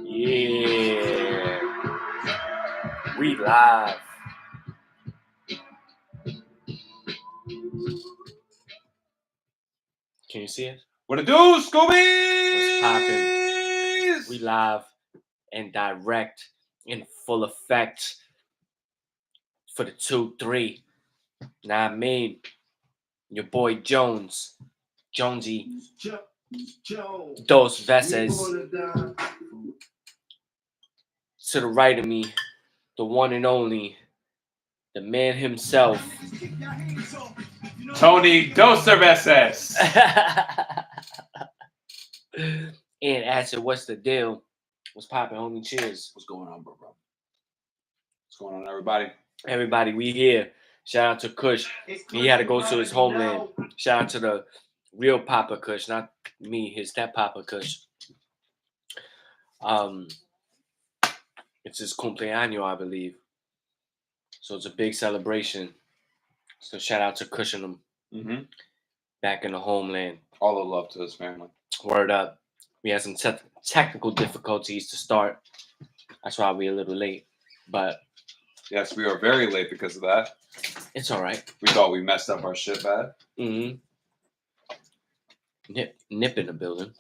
Yeah, we live. Can you see it? What it do, Scooby? What's poppin'? We live and direct in full effect for the 2-3. Now I mean, your boy Jones, Jonesy, Dos Veces. To the right of me, the one and only, the man himself, Tony Dos Cervezas. And Acid, what's the deal? What's poppin', homie? Cheers. What's going on, bro? What's going on, everybody? Everybody, we here. Shout out to Kush. He had to go to his homeland. Shout out to the real Papa Kush, not me, his step Papa Kush. It's his cumpleaños, I believe. So it's a big celebration. So shout out to Kush and them back in the homeland. All the love to his family. Word up. We had some technical difficulties to start. That's why we're a little late. But yes, we are very late because of that. It's all right. We thought we messed up our shit bad. Mm-hmm. Nip in the building.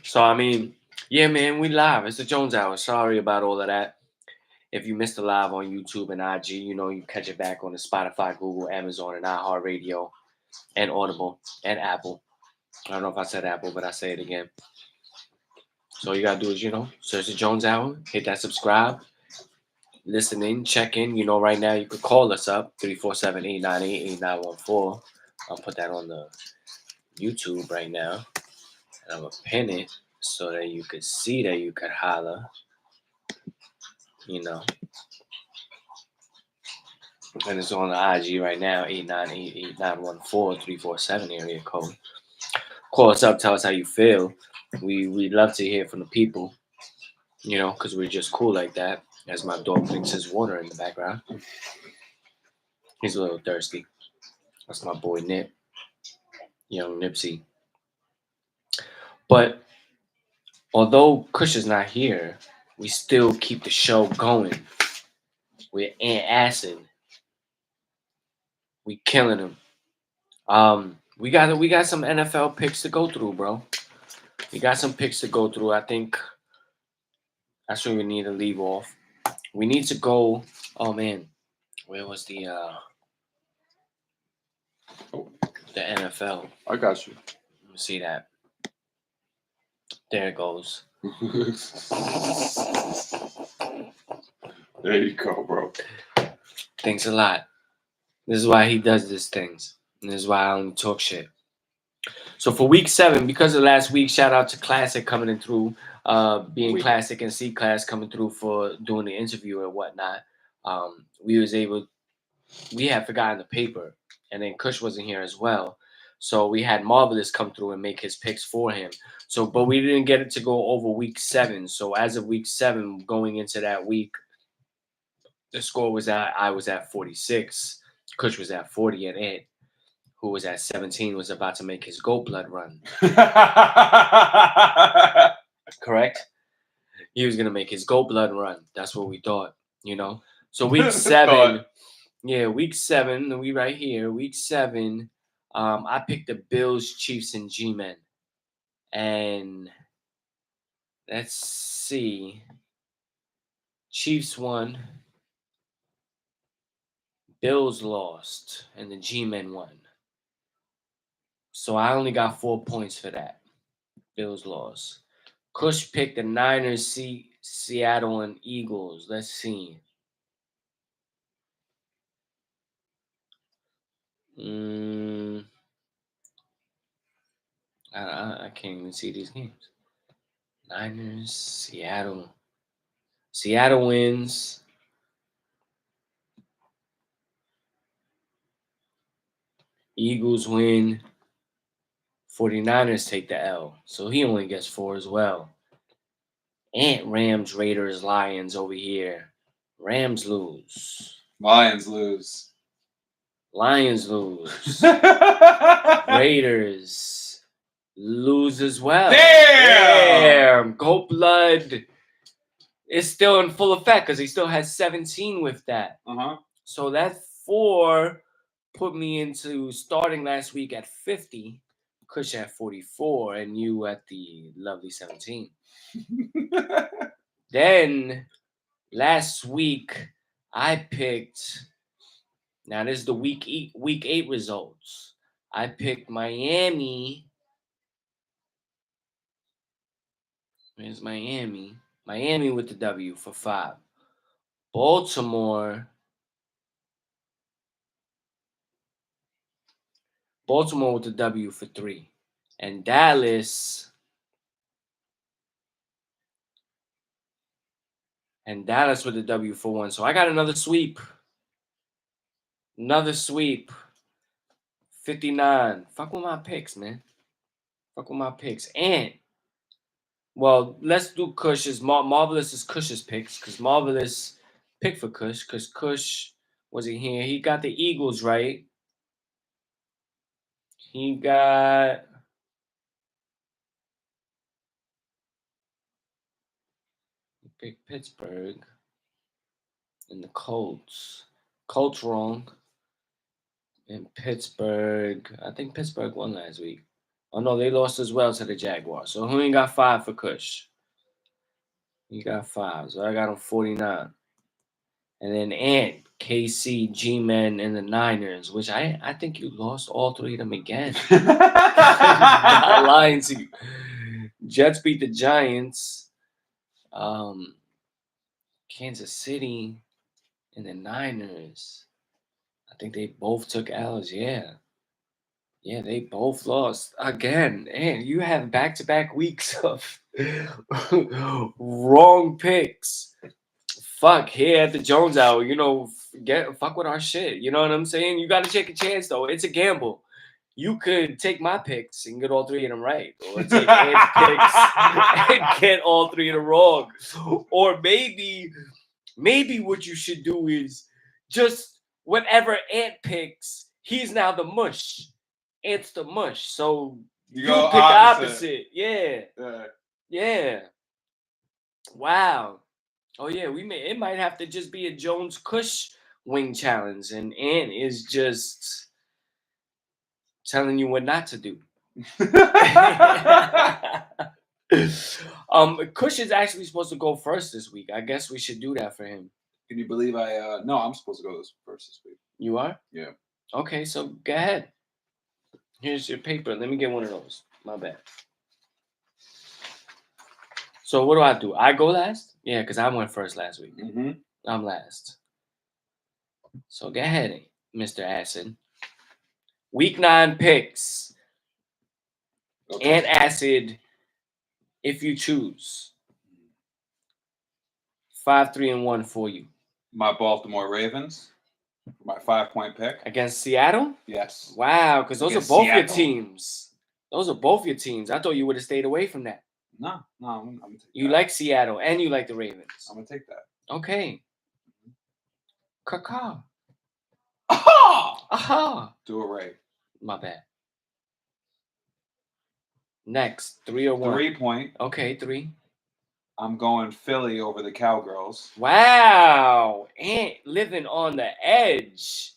So, I mean, yeah, man, we live. It's the Jones Hour. Sorry about all of that. If you missed the live on YouTube and IG, you know, you catch it back on the Spotify, Google, Amazon, and iHeartRadio, and Audible, and Apple. I don't know if I said Apple, but I say it again. So all you got to do is, you know, search the Jones Hour, hit that subscribe, listen in, check in. You know, right now you could call us up, 347-898-8914. I'll put that on the YouTube right now. And I'm going to pin it so that you could see that you could holler. You know. And it's on the IG right now, 898-8914-347 area code. Call us up, tell us how you feel. We love to hear from the people, you know, because we're just cool like that. As my dog drinks his water in the background. He's a little thirsty. That's my boy Nip, young Nipsey. But although Kush is not here, we still keep the show going. We're Aunt Acid. We killing him. We got some NFL picks to go through, bro. We got some picks to go through. I think that's where we need to leave off. We need to go. Oh man, where was the NFL? I got you. Let me see that. There it goes. There you go, bro. Thanks a lot. This is why he does these things. And this is why I only talk shit. So for week 7, because of last week, shout out to Classic coming in through, being Classic and C-Class coming through for doing the interview and whatnot. We had forgotten the paper, and then Kush wasn't here as well. So we had Marvelous come through and make his picks for him. So, but we didn't get it to go over week 7. So as of week 7, going into that week, the score was I was at 46, Kush was at 40, and Ed, who was at 17, was about to make his Gold Blood run. Correct? He was gonna make his Gold Blood run. That's what we thought, you know. So week 7, week 7, we right here, week 7. I picked the Bills, Chiefs, and G-Men, and let's see. Chiefs won. Bills lost, and the G-Men won. So I only got 4 points for that. Bills lost. Kush picked the Niners, Seattle, and Eagles. Let's see. I can't even see these games. Niners, Seattle. Seattle wins. Eagles win. 49ers take the L. So he only gets 4 as well. And Rams, Raiders, Lions over here. Rams lose. Lions lose. Lions lose. Raiders lose as well. Damn! Goat blood is still in full effect because he still has 17 with that. Uh-huh. So that 4 put me into starting last week at 50, Kush at 44, and you at the lovely 17. Then last week I picked. Now this is the week 8 results. I picked Miami. Where's Miami? Miami with the W for 5. Baltimore with the W for 3. And Dallas with the W for 1. So I got another sweep. 59. Fuck with my picks, man. And well, let's do Kush's. Marvelous is Kush's picks because Marvelous picked for Kush because Kush wasn't here. He got the Eagles right. He picked Pittsburgh and the Colts. Colts wrong. And Pittsburgh. I think Pittsburgh won last week. Oh no, they lost as well to the Jaguars. So who ain't got 5 for Kush? He got 5. So I got him 49. And then Ant, KC, G-Men, and the Niners, which I think you lost all 3 of them again. Not lying to you. Jets beat the Giants. Kansas City and the Niners. I think they both took L's, yeah. Yeah, they both lost again. And you have back-to-back weeks of wrong picks. Fuck, here at the Jones Hour, fuck with our shit. You know what I'm saying? You got to take a chance, though. It's a gamble. You could take my picks and get all 3 of them right, or take Ant's picks and get all 3 of them wrong. Or maybe what you should do is just whatever Ant picks, he's now the mush. Ant's the mush. So you pick the opposite. Yeah. Wow. Oh yeah, it might have to just be a Jones Kush wing challenge, and Ant is just telling you what not to do. Kush is actually supposed to go first this week. I guess we should do that for him. Can you believe no, I'm supposed to go first this week. You are? Yeah. Okay, so go ahead. Here's your paper. Let me get one of those. My bad. So what do? I go last? Yeah, because I went first last week. Mm-hmm. I'm last. So go ahead, Mr. Acid. Week 9 picks. Okay. And Acid, if you choose. 5, 3, and 1 for you. My Baltimore Ravens. My 5-point pick. Against Seattle? Yes. Wow, because those are both your teams. Those are both your teams. I thought you would have stayed away from that. No, I'm gonna take that. You like Seattle and you like the Ravens. I'm gonna take that. Okay. Caca. Aha! Aha! Do it right. My bad. Next, 3 or 1? 3-point. Okay, 3. I'm going Philly over the Cowgirls. Wow. And living on the edge.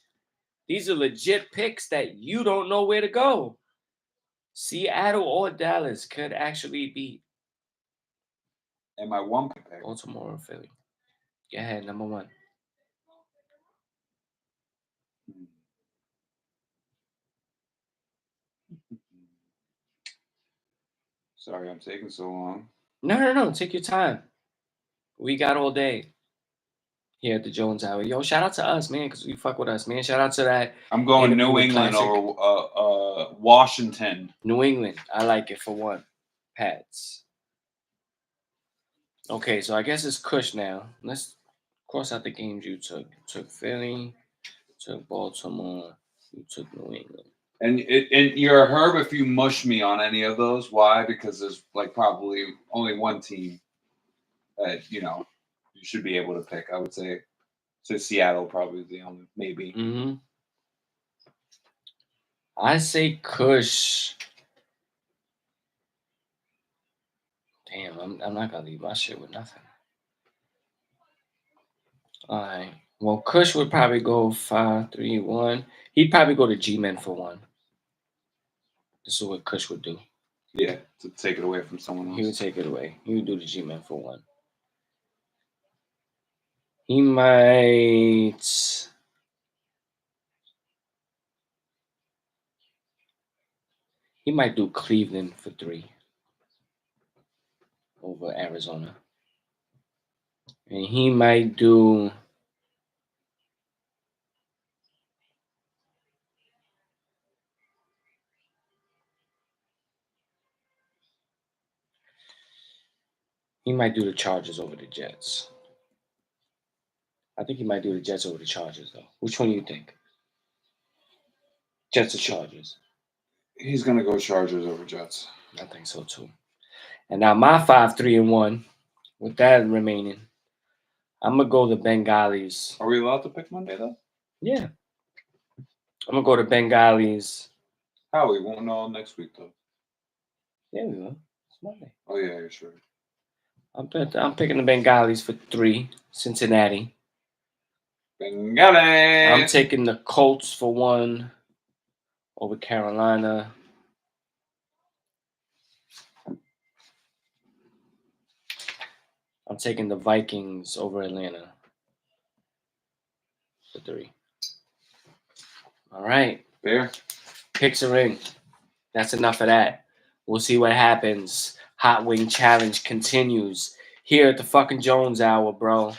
These are legit picks that you don't know where to go. Seattle or Dallas could actually beat. And my 1-point pick. Baltimore or Philly. Go ahead, number 1. Sorry, I'm taking so long. No. Take your time. We got all day here at the Jones Hour. Yo, shout out to us, man, because you fuck with us, man. Shout out to that. I'm going New England over Washington. New England. I like it for 1. Pats. Okay, so I guess it's Kush now. Let's cross out the games you took. You took Philly. You took Baltimore. You took New England. And you're a herb if you mush me on any of those. Why? Because there's like probably only one team that you should be able to pick. I would say. So Seattle probably the only maybe. Mm-hmm. I say Kush. Damn, I'm not gonna leave my shit with nothing. All right. Well, Kush would probably go 5, 3, 1. He'd probably go to G-Men for 1. This is what Kush would do. Yeah, to take it away from someone else. He would take it away. He would do the G-Men for 1. He might. He might do Cleveland for 3 over Arizona. And he might do. He might do the Chargers over the Jets. I think he might do the Jets over the Chargers, though. Which one do you think? Jets or Chargers? He's gonna go Chargers over Jets. I think so too. And now my 5, 3, and 1. With that remaining, I'm gonna go the Bengalis. Are we allowed to pick Monday though? Yeah. I'm gonna go to Bengalis. How? We won't know next week though. Yeah, we will. It's Monday. Oh yeah, you're sure. I'm picking the Bengalis for 3. Cincinnati. Bengali. I'm taking the Colts for 1 over Carolina. I'm taking the Vikings over Atlanta for 3. All right. Fair. Picks a ring. That's enough of that. We'll see what happens. Hot Wing Challenge continues here at the fucking Jones Hour, bro.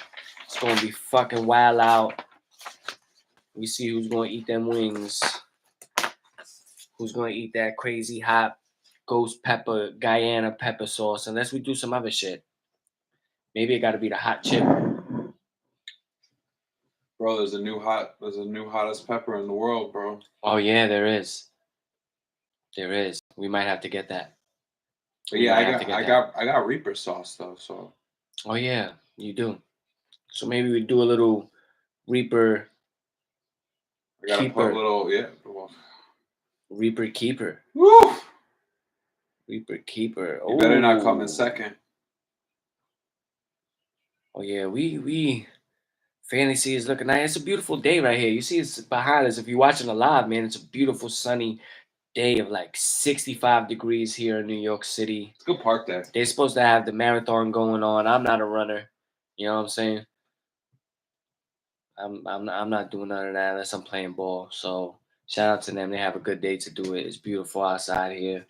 It's going to be fucking wild out. We see who's going to eat them wings. Who's going to eat that crazy hot ghost pepper, Guyana pepper sauce, unless we do some other shit. Maybe it got to be the hot chip. Bro, there's a new hottest pepper in the world, bro. Oh yeah, there is. There is. We might have to get that. But yeah, I got Reaper sauce though, so. Oh yeah, you do. So maybe we do a little Reaper. I gotta Keeper. put a little, yeah. Reaper Keeper. Woo! Reaper Keeper. You better not come in second. Oh yeah, we fantasy is looking nice. It's a beautiful day right here. You see it's behind us. If you're watching the live, man, it's a beautiful sunny day of like 65 degrees here in New York City. It's a good park day. They're supposed to have the marathon going on. I'm not a runner. You know what I'm saying? I'm not doing none of that unless I'm playing ball. So shout out to them. They have a good day to do it. It's beautiful outside here.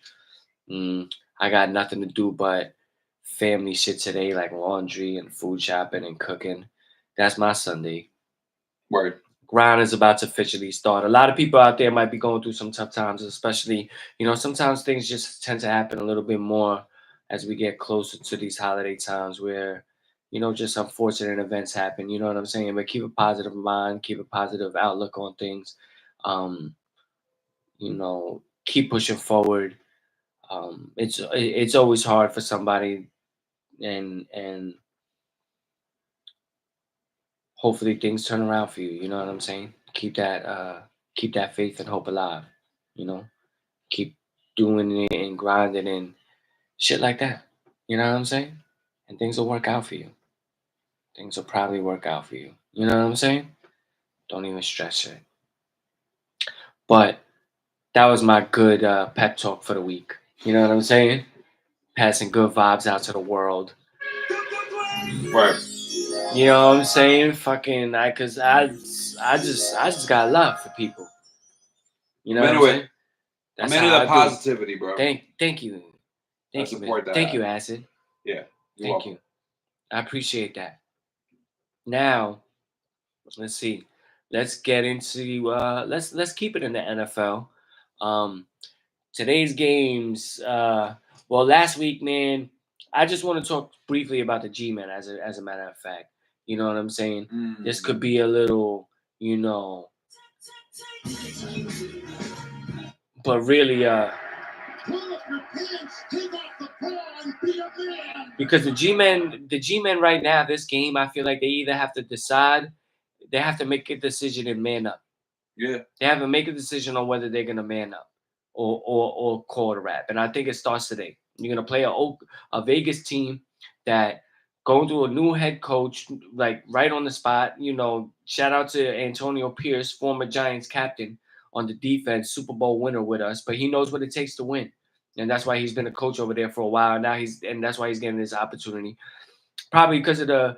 I got nothing to do but family shit today, like laundry and food shopping and cooking. That's my Sunday. Word. Grind is about to officially start. A lot of people out there might be going through some tough times, especially, sometimes things just tend to happen a little bit more as we get closer to these holiday times where, just unfortunate events happen. You know what I'm saying? But keep a positive mind, keep a positive outlook on things. Keep pushing forward. It's always hard for somebody, and hopefully things turn around for you. You know what I'm saying? Keep that faith and hope alive. Keep doing it and grinding and shit like that. You know what I'm saying? And things will work out for you. Things will probably work out for you. You know what I'm saying? Don't even stress it. But that was my good pep talk for the week. You know what I'm saying? Passing good vibes out to the world. Right. You know what I'm saying? Fucking, I just got love for people. You know what I'm saying? I'm into the positivity, bro. Thank you. Thank you, man. Thank you, Acid. Yeah. Thank you. I appreciate that. Now, let's see. Let's get into let's keep it in the NFL. Today's games. Last week, man. I just want to talk briefly about the G-Men as a matter of fact. You know what I'm saying? This could be a little, but really, because the G-men right now, this game, I feel like they either have to decide, they have to make a decision and man up. Yeah. They have to make a decision on whether they're gonna man up or call it a wrap. And I think it starts today. You're gonna play a Vegas team that going through a new head coach, like right on the spot. Shout out to Antonio Pierce, former Giants captain on the defense, Super Bowl winner with us, but he knows what it takes to win. And that's why he's been a coach over there for a while. Now that's why he's getting this opportunity. Probably because of the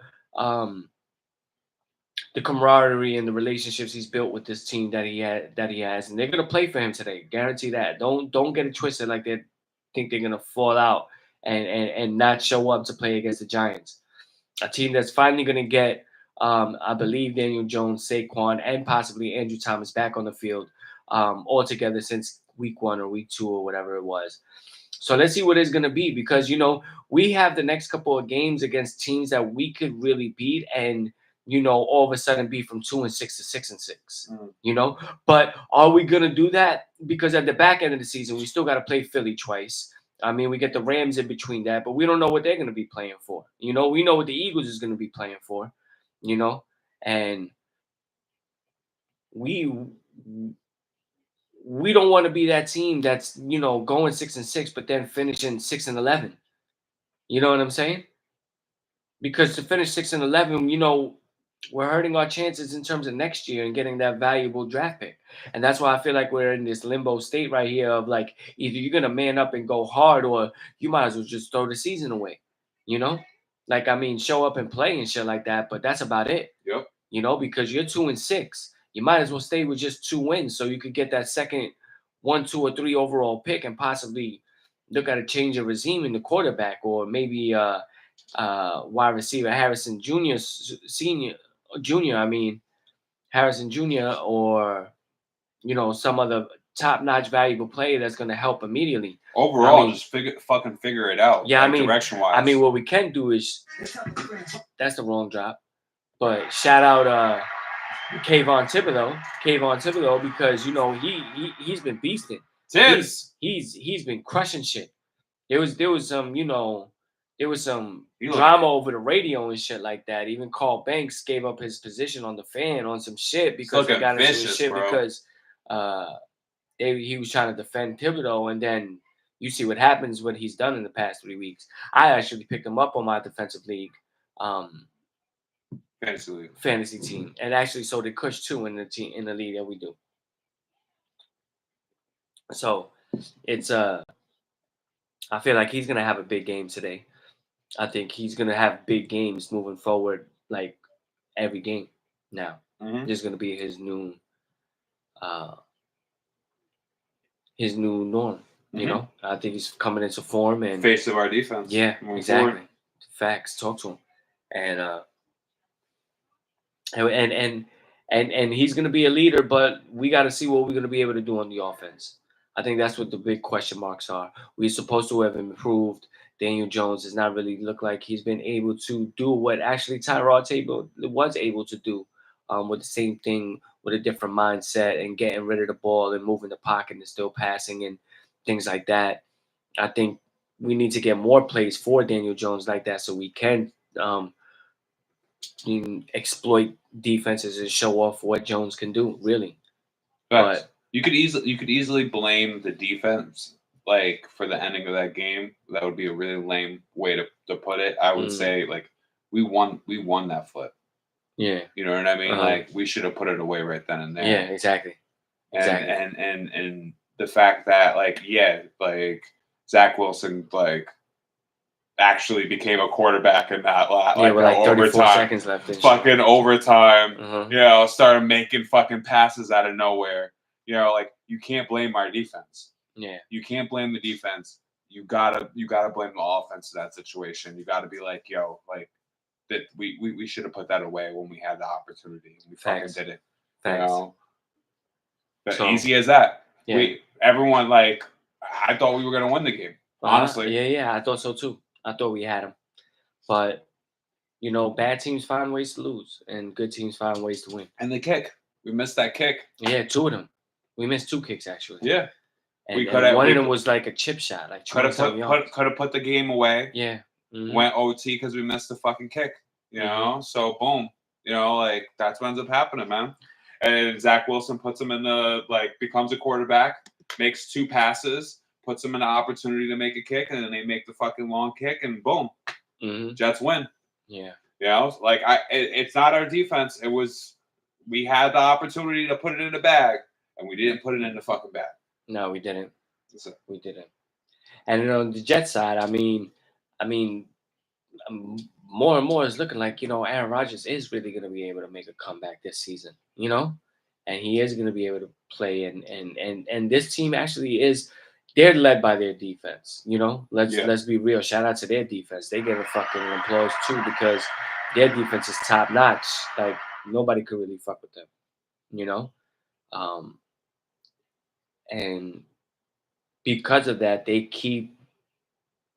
camaraderie and the relationships he's built with this team that he has, and they're gonna play for him today. Guarantee that. Don't get it twisted like they think they're gonna fall out and not show up to play against the Giants, a team that's finally gonna get I believe Daniel Jones, Saquon, and possibly Andrew Thomas back on the field all together since week 1 or week 2 or whatever it was. So let's see what it's gonna be, because we have the next couple of games against teams that we could really beat and all of a sudden be from 2-6 to 6-6. But are we gonna do that? Because at the back end of the season, we still got to play Philly twice. I mean, we get the Rams in between that, but we don't know what they're gonna be playing for. We know what the Eagles is gonna be playing for. And we don't want to be that team that's going 6-6, but then finishing 6-11. You know what I'm saying? Because to finish 6-11, we're hurting our chances in terms of next year and getting that valuable draft pick. And that's why I feel like we're in this limbo state right here of like, either you're gonna man up and go hard, or you might as well just throw the season away. Like, I mean, show up and play and shit like that, but that's about it. Yep. Because you're 2-6. You might as well stay with just 2 wins so you could get that second 1, 2, or 3 overall pick and possibly look at a change of regime in the quarterback, or maybe wide receiver Harrison Jr. Harrison Jr. or some other top-notch valuable player that's going to help immediately. Overall, just figure it out. Yeah, direction-wise. I mean, what we can do is that's the wrong drop. But shout out Kayvon Thibodeau, because he's been beasting. He's been crushing shit. There was some drama over the radio and shit like that. Even Carl Banks gave up his position on the fan on some shit because they got into shit, bro. Because he was trying to defend Thibodeau, and then you see what happens what he's done in the past 3 weeks. I actually picked him up on my defensive league. Fantasy team, and actually so did Kush too in the league that we do. So it's I feel like he's gonna have a big game today. I think he's gonna have big games moving forward, like every game now. Mm-hmm. This is gonna be his new norm. Mm-hmm. I think he's coming into form and face of our defense. Yeah, exactly. Forward. Facts. Talk to him, and he's going to be a leader, but we got to see what we're going to be able to do on the offense. I think that's what the big question marks are. We're supposed to have improved. Daniel Jones does not really look like he's been able to do what actually Tyrod Taylor was able to do, with the same thing, with a different mindset and getting rid of the ball and moving the pocket and still passing and things like that. I think we need to get more plays for Daniel Jones like that so we can exploit defenses and show off what Jones can do, really. But you could easily blame the defense, like, for the ending of that game. That would be a really lame way to put it. I would say, like, we won that flip. Yeah. You know what I mean? Like, we should have put it away right then and there. Yeah, exactly. And the fact that, like, Zach Wilson, like, actually became a quarterback in that with like 34 overtime, seconds left. Fucking overtime. Started making fucking passes out of nowhere. Like, you can't blame our defense. Yeah. You can't blame the defense. You gotta blame the offense in that situation. You gotta be like, yo, like, that we should have put that away when we had the opportunity. We fucking did it. Facts. But easy as that. Yeah. Everyone, like, I thought we were gonna win the game. Honestly. Yeah, I thought so too. I thought we had him. But, bad teams find ways to lose, and good teams find ways to win. And the kick. We missed that kick. Yeah, 2 of them. We missed 2 kicks, actually. Yeah. And, coulda- one we of them cou- was like a chip shot, like Could 20 have something yards. put the game away. Yeah. Mhm. Went OT because we missed the fucking kick. You know, so boom. You know, like that's what ends up happening, man. And Zach Wilson puts him in the becomes a quarterback, makes 2 passes, puts him in an opportunity to make a kick, and then they make the fucking long kick, and boom, Jets win. Yeah. You know, it's not our defense. It was we had the opportunity to put it in the bag, and we didn't put it in the fucking bag. No, we didn't. That's it. We didn't. And on the Jet side, I mean, more and more is looking like Aaron Rodgers is really going to be able to make a comeback this season. And he is going to be able to play. And this team actually is. They're led by their defense. Let's be real. Shout out to their defense. They get a fucking applause too because their defense is top notch. Like nobody could really fuck with them. And because of that, they keep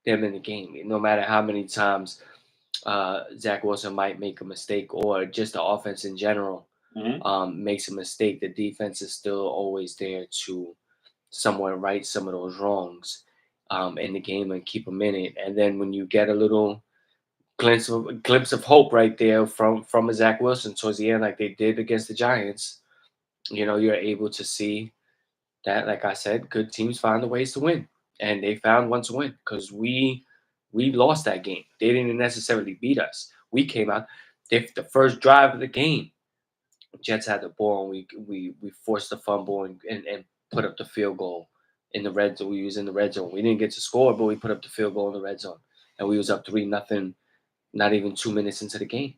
them in the game. No matter how many times Zach Wilson might make a mistake or just the offense in general makes a mistake, the defense is still always there to somewhat right some of those wrongs in the game and keep them in it. And then when you get a little glimpse of hope right there from a Zach Wilson towards the end, like they did against the Giants, you're able to see that, like I said, good teams find the ways to win, and they found one to win because we lost that game. They didn't necessarily beat us. We came out the first drive of the game. Jets had the ball, and we forced the fumble and put up the field goal in the red zone. We was in the red zone. We didn't get to score, but we put up the field goal in the red zone, and we was up 3-0. Not even 2 minutes into the game.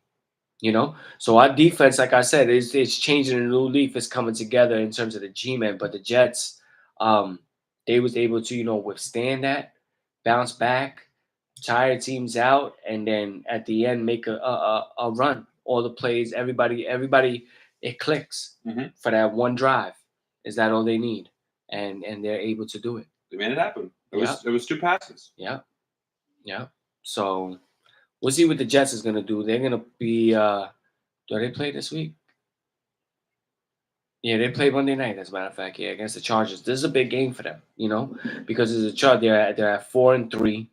So our defense, like I said, is changing a new leaf. Is coming together in terms of the G-men, but the Jets, they was able to withstand that, bounce back, tire teams out, and then at the end make a run. All the plays, everybody, it clicks for that one drive. Is that all they need? And they're able to do it. They made it happen. It was 2 passes. Yeah. So we'll see what the Jets is gonna do. They're gonna be. Do they play this week? Yeah, they play Monday night. As a matter of fact, yeah, against the Chargers. This is a big game for them, because it's a chart. They're at 4-3.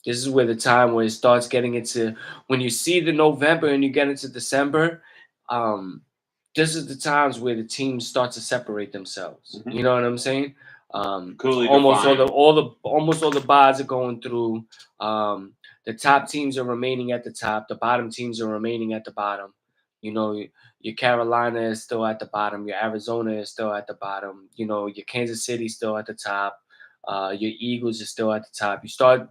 This is where the time where it starts getting into when you see the November and you get into December. This is the times where the teams start to separate themselves. You know what I'm saying? Almost all the buys are going through. The top teams are remaining at the top. The bottom teams are remaining at the bottom. Your Carolina is still at the bottom. Your Arizona is still at the bottom. Your Kansas City is still at the top. Your Eagles is still at the top. You start,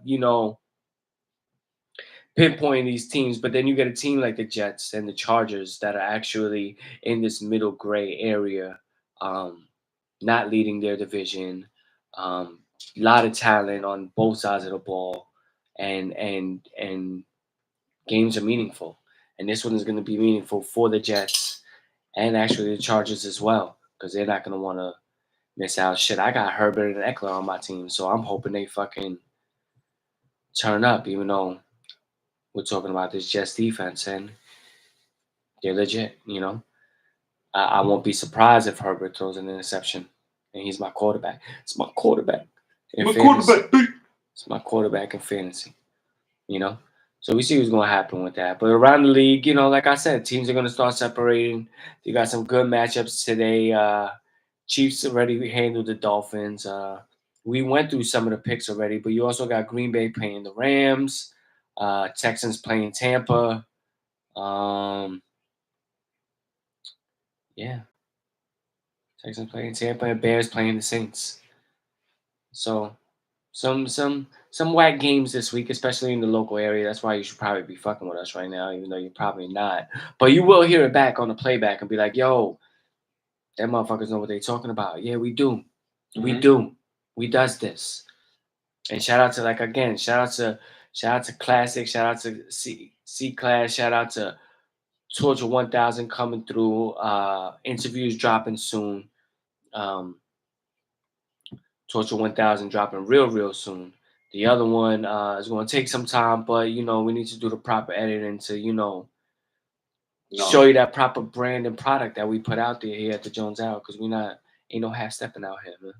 pinpointing these teams, but then you get a team like the Jets and the Chargers that are actually in this middle gray area, not leading their division. A lot of talent on both sides of the ball, and games are meaningful. And this one is going to be meaningful for the Jets and actually the Chargers as well, because they're not going to want to miss out. Shit, I got Herbert and Eckler on my team, so I'm hoping they fucking turn up, even though we're talking about this Jets defense and they're legit, I won't be surprised if Herbert throws an interception and he's my quarterback. It's my quarterback. It's my quarterback in fantasy, So we see what's going to happen with that. But around the league, like I said, teams are going to start separating. You got some good matchups today. Chiefs already handled the Dolphins. We went through some of the picks already, but you also got Green Bay playing the Rams. Texans playing Tampa. Texans playing Tampa and Bears playing the Saints. So some whack games this week, especially in the local area. That's why you should probably be fucking with us right now, even though you're probably not. But you will hear it back on the playback and be like, yo, that motherfuckers know what they're talking about. Yeah, we do. We do. We does this. And shout out to Classic, shout out to C Class, shout out to Torture 1000 coming through. Interviews dropping soon. Torture 1000 dropping real soon. The other one is going to take some time, but we need to do the proper editing to show you that proper brand and product that we put out there here at the Jones Hour, because ain't no half stepping out here, man.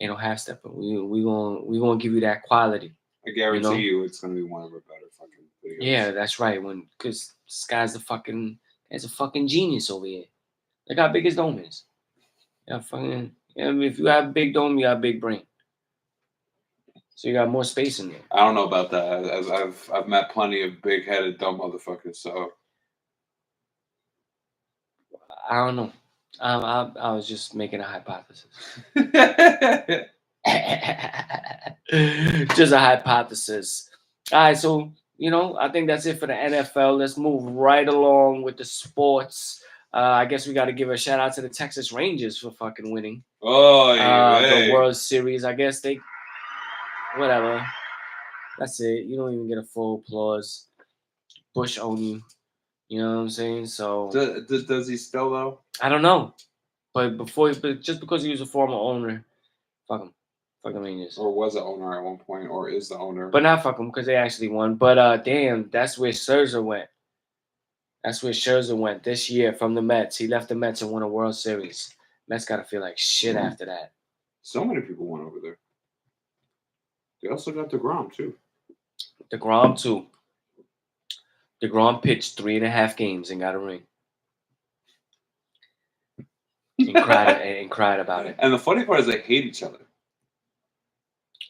Ain't no half stepping. We gonna give you that quality. I guarantee know? you, it's gonna be one of our better fucking videos. Yeah, that's right. Because this guy's a fucking genius over here. Look how big his dome is. Yeah, if you have a big dome, you got a big brain. So you got more space in there. I don't know about that. As I've met plenty of big-headed dumb motherfuckers. So I don't know. I was just making a hypothesis. Just a hypothesis. All right, so I think that's it for the NFL. Let's move right along with the sports. I guess we got to give a shout out to the Texas Rangers for fucking winning the World Series. I guess whatever. That's it. You don't even get a full applause. Bush own you. You know what I'm saying? So does he still though? I don't know, but just because he was a former owner, fuck him. Fuck the Rangers. Or was an owner at one point, or is the owner? But not fuck him because they actually won. But damn, that's where Scherzer went. That's where Scherzer went this year from the Mets. He left the Mets and won a World Series. Mets got to feel like shit after that. So many people went over there. They also got DeGrom too. DeGrom too. DeGrom pitched 3.5 games and got a ring. And cried about it. And the funny part is they hate each other.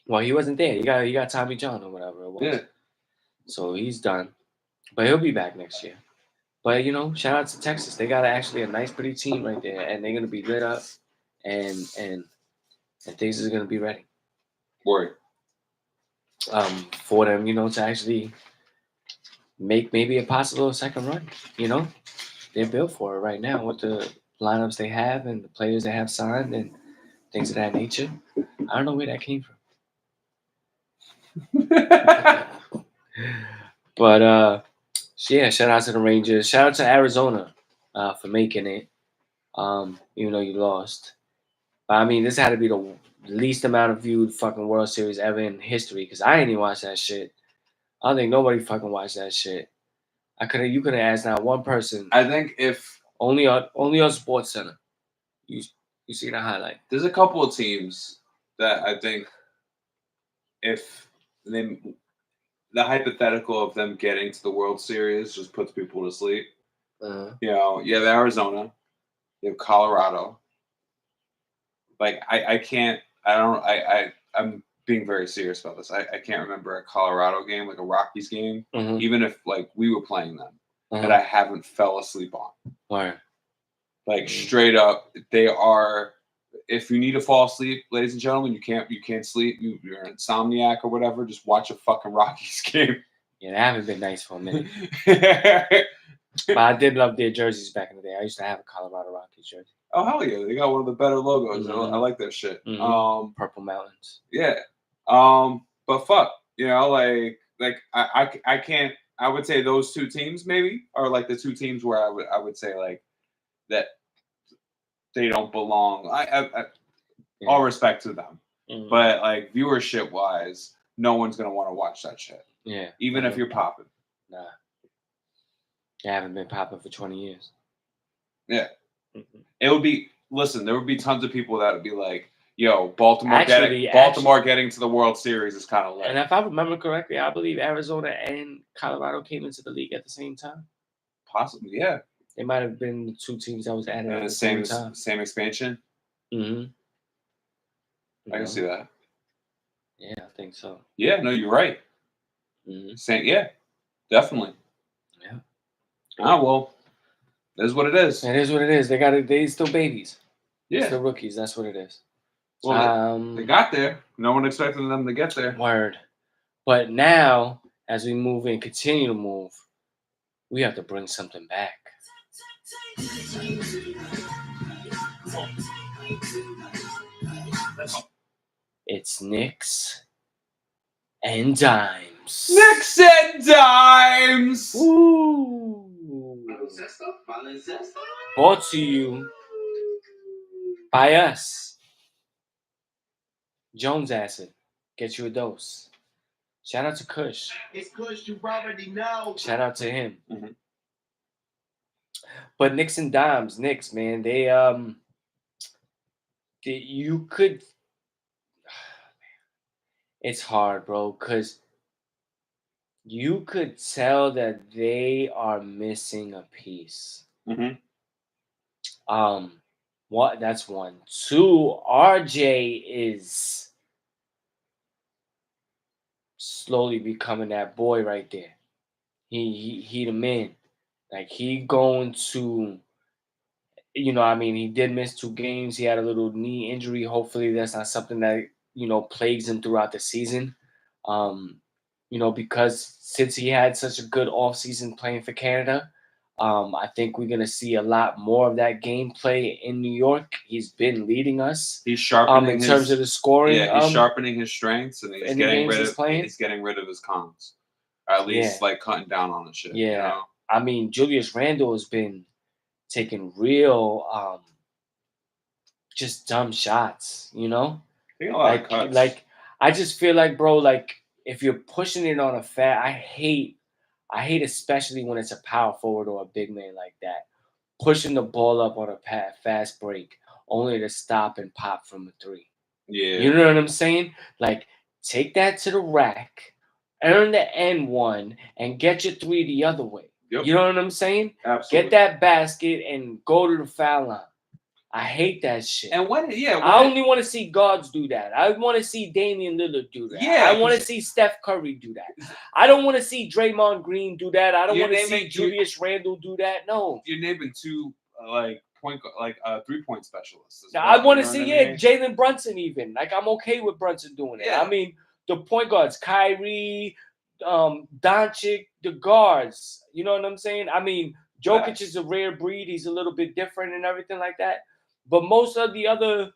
Well, he wasn't there. He got Tommy John or whatever it was. Yeah. So he's done. But he'll be back next year. But shout out to Texas. They got actually a nice, pretty team right there, and they're gonna be lit up, and things are gonna be ready. Word. For them, to actually make maybe a possible second run. They're built for it right now with the lineups they have and the players they have signed and things of that nature. I don't know where that came from. But yeah, shout out to the Rangers. Shout out to Arizona for making it, even though you lost. But I mean, this had to be the least amount of viewed fucking World Series ever in history because I ain't even watched that shit. I don't think nobody fucking watched that shit. You could have asked not one person. I think if only on Sports Center, you see the highlight. There's a couple of teams that I think if the hypothetical of them getting to the World Series just puts people to sleep. You have Arizona, you have Colorado. Like I'm being very serious about this. I can't remember a Colorado game, like a Rockies game, even if like we were playing them, that I haven't fell asleep on. Why? Like straight up, they are. If you need to fall asleep, ladies and gentlemen, you can't sleep. You're an insomniac or whatever. Just watch a fucking Rockies game. Yeah, they haven't been nice for a minute. But I did love their jerseys back in the day. I used to have a Colorado Rockies jersey. Oh hell yeah, they got one of the better logos. I like that shit. Purple Mountains. Yeah. But fuck, like I can't. I would say those two teams maybe are like the two teams where I would say like that they don't belong. All respect to them, but like viewership wise, no one's gonna want to watch that shit. Yeah. Even if you're popping. Nah. I haven't been popping for 20 years. Yeah. It would be. Listen, there would be tons of people that would be like, "Yo, Baltimore getting to the World Series is kind of like." And if I remember correctly, I believe Arizona and Colorado came into the league at the same time. Possibly, yeah. They might have been the two teams that was added at the same time. Same expansion. I can see that. Yeah, I think so. Yeah, no, you're right. Same, yeah, definitely. Yeah. Ah, well. It is what it is. It is what it is. They still babies. Yeah. They're still rookies. That's what it is. Well, they got there. No one expected them to get there. Word. But now, as we move and continue to move, we have to bring something back. It's Nicks and Dimes. Nicks and Dimes! Woo! Brought to you by us. Jones Acid. Get you a dose. Shout out to Kush. It's Kush, you already know. Shout out to him. But Nicks and Dimes, man, you could it's hard, bro, because you could tell that they are missing a piece. Mm-hmm. What? That's one. Two, RJ is slowly becoming that boy right there. He the man. Like he going to, I mean, he did miss 2 games. He had a little knee injury. Hopefully, that's not something that plagues him throughout the season. Um, because since he had such a good offseason playing for Canada, I think we're gonna see a lot more of that gameplay in New York. He's been leading us He's sharpening in terms his of the scoring. yeah. He's sharpening his strengths, and he's in the getting games rid he's of playing. he's getting rid of his cons, or at Yeah, least like cutting down on the shit. yeah. You know? I mean, Julius Randle has been taking real just dumb shots, Taking a lot of cuts. like I just feel like, bro, like if you're pushing it on a I hate especially when it's a power forward or a big man like that, pushing the ball up on a fast break only to stop and pop from a three. Yeah. You know what I'm saying? Like, take that to the rack, earn the N1, and get your three the other way. Yep. You know what I'm saying? Absolutely. Get that basket and go to the foul line. I hate that shit. And I only want to see guards do that. I want to see Damian Lillard do that. Yeah, I want to see Steph Curry do that. I don't want to see Draymond Green do that. I don't want to see Julius Randle do that. No. You're naming two like 3-point specialists. Now, I want to see Jalen Brunson even. Like, I'm okay with Brunson doing it. Yeah. I mean, the point guards, Kyrie, Doncic, the guards. You know what I'm saying? I mean, Jokic is a rare breed. He's a little bit different and everything like that. But most of the other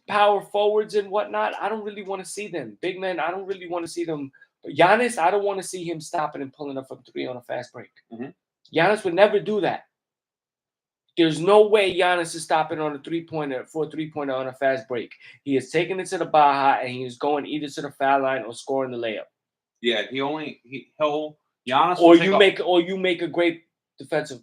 power forwards and whatnot, I don't really want to see them. Big men, I don't really want to see them. Giannis, I don't want to see him stopping and pulling up from three on a fast break. Mm-hmm. Giannis would never do that. There's no way Giannis is stopping on a three-pointer on a fast break. He is taking it to the Baja and he is going either to the foul line or scoring the layup. Yeah, he'll Giannis. Or you make a great defensive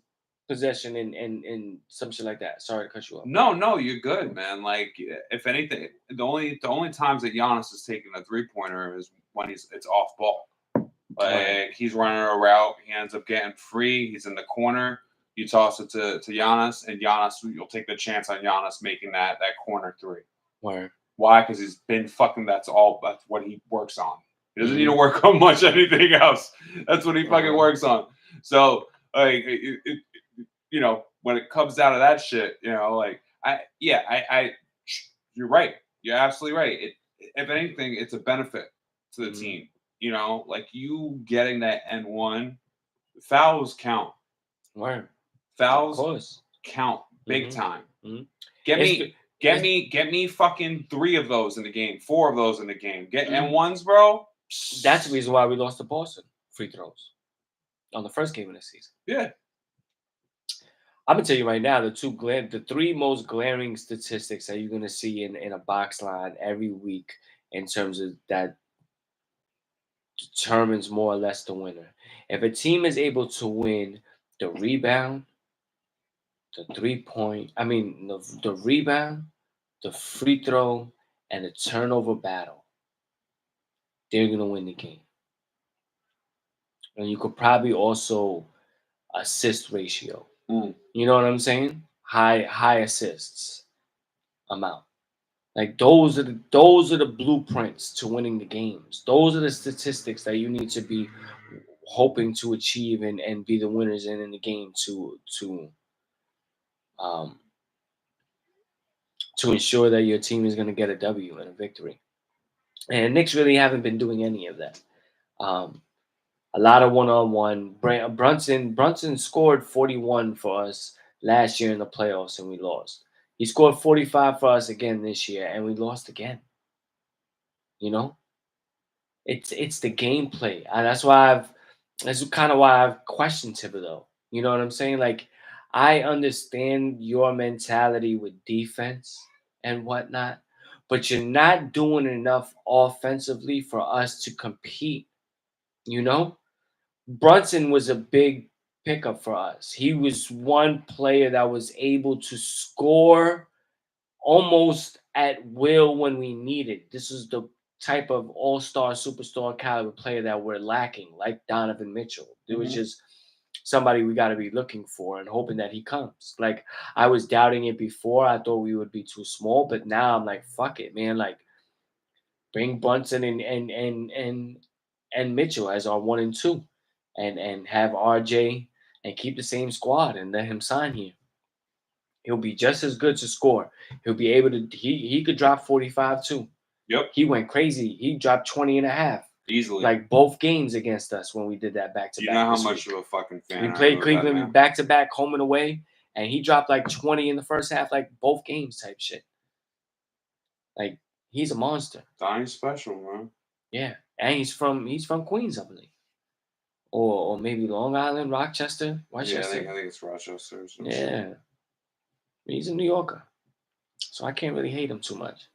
possession and some shit like that. Sorry to cut you off. No, you're good, man. Like, if anything, the only times that Giannis is taking a 3-pointer is when it's off ball. Like, he's running a route, he ends up getting free. He's in the corner. You toss it to Giannis, and you'll take the chance on Giannis making that corner 3. Word. Why? Because he's been fucking. That's what he works on. He doesn't need to work on much anything else. That's what he fucking works on. So, like, when it comes out of that shit, you're right. You're absolutely right. If anything, it's a benefit to the team. Like, you getting that N1, fouls count. Word. Fouls count big time. Mm-hmm. Get me fucking 3 of those in the game, 4 of those in the game. Get N1s, bro. That's the reason why we lost to Boston. Free throws on the first game of the season. Yeah. I'm gonna tell you right now, the 3 most glaring statistics that you're gonna see in a box line every week in terms of that determines more or less the winner. If a team is able to win the rebound, the 3-point, the rebound, the free throw, and the turnover battle, they're gonna win the game. And you could probably also assist ratio. You know what I'm saying? High assists amount. Like, those are the blueprints to winning the games. Those are the statistics that you need to be hoping to achieve and be the winners in the game to ensure that your team is going to get a W and a victory. And Knicks really haven't been doing any of that. A lot of one-on-one. Brunson scored 41 for us last year in the playoffs, and we lost. He scored 45 for us again this year, and we lost again. It's the gameplay, and that's kind of why I've questioned Thibodeau. You know what I'm saying? Like, I understand your mentality with defense and whatnot, but you're not doing enough offensively for us to compete. Brunson was a big pickup for us. He was one player that was able to score almost at will when we needed. This was the type of all-star, superstar caliber player that we're lacking, like Donovan Mitchell. It was Mhm. just somebody we got to be looking for and hoping that he comes. Like I was doubting it before. I thought we would be too small, but now I'm like, fuck it, man. Like bring Brunson and Mitchell as our 1 and 2, and have RJ and keep the same squad and let him sign here. He'll be just as good to score. He'll be able to. He could drop 45 too. Yep, He went crazy. He dropped 20 and a half. easily. Like both games against us when we did that back to Do back. you know how this much week. of a fucking fan We I am played of that Cleveland man? back to back, home and away, and he dropped like 20 in the first half, like both games type shit. Like he's a monster. Donnie's special, man. Yeah, and he's from Queens, I believe, or maybe Long Island, Rochester, Yeah, I Westchester. think it's Rochester or some shit. Yeah, he's a New Yorker, so I can't really hate him too much.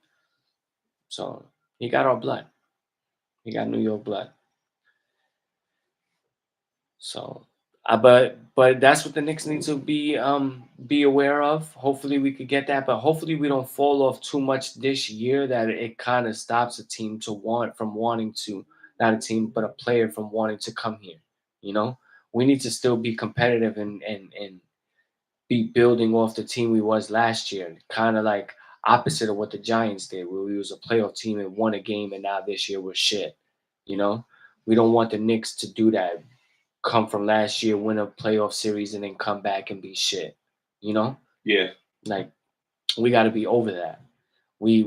So he got our blood. He got New York blood. So, but that's what the Knicks need to be aware of. Hopefully we could get that, but hopefully we don't fall off too much this year that it kind of stops a team from wanting to, not a team but a player from wanting to come here. You know, we need to still be competitive and be building off the team we was last year. Kind of like opposite of what the Giants did, where we was a playoff team and won a game, and now this year we're shit. You know, we don't want the Knicks to do that. Come from last year, win a playoff series, and then come back and be shit. You know, Yeah, like we got to be over that. We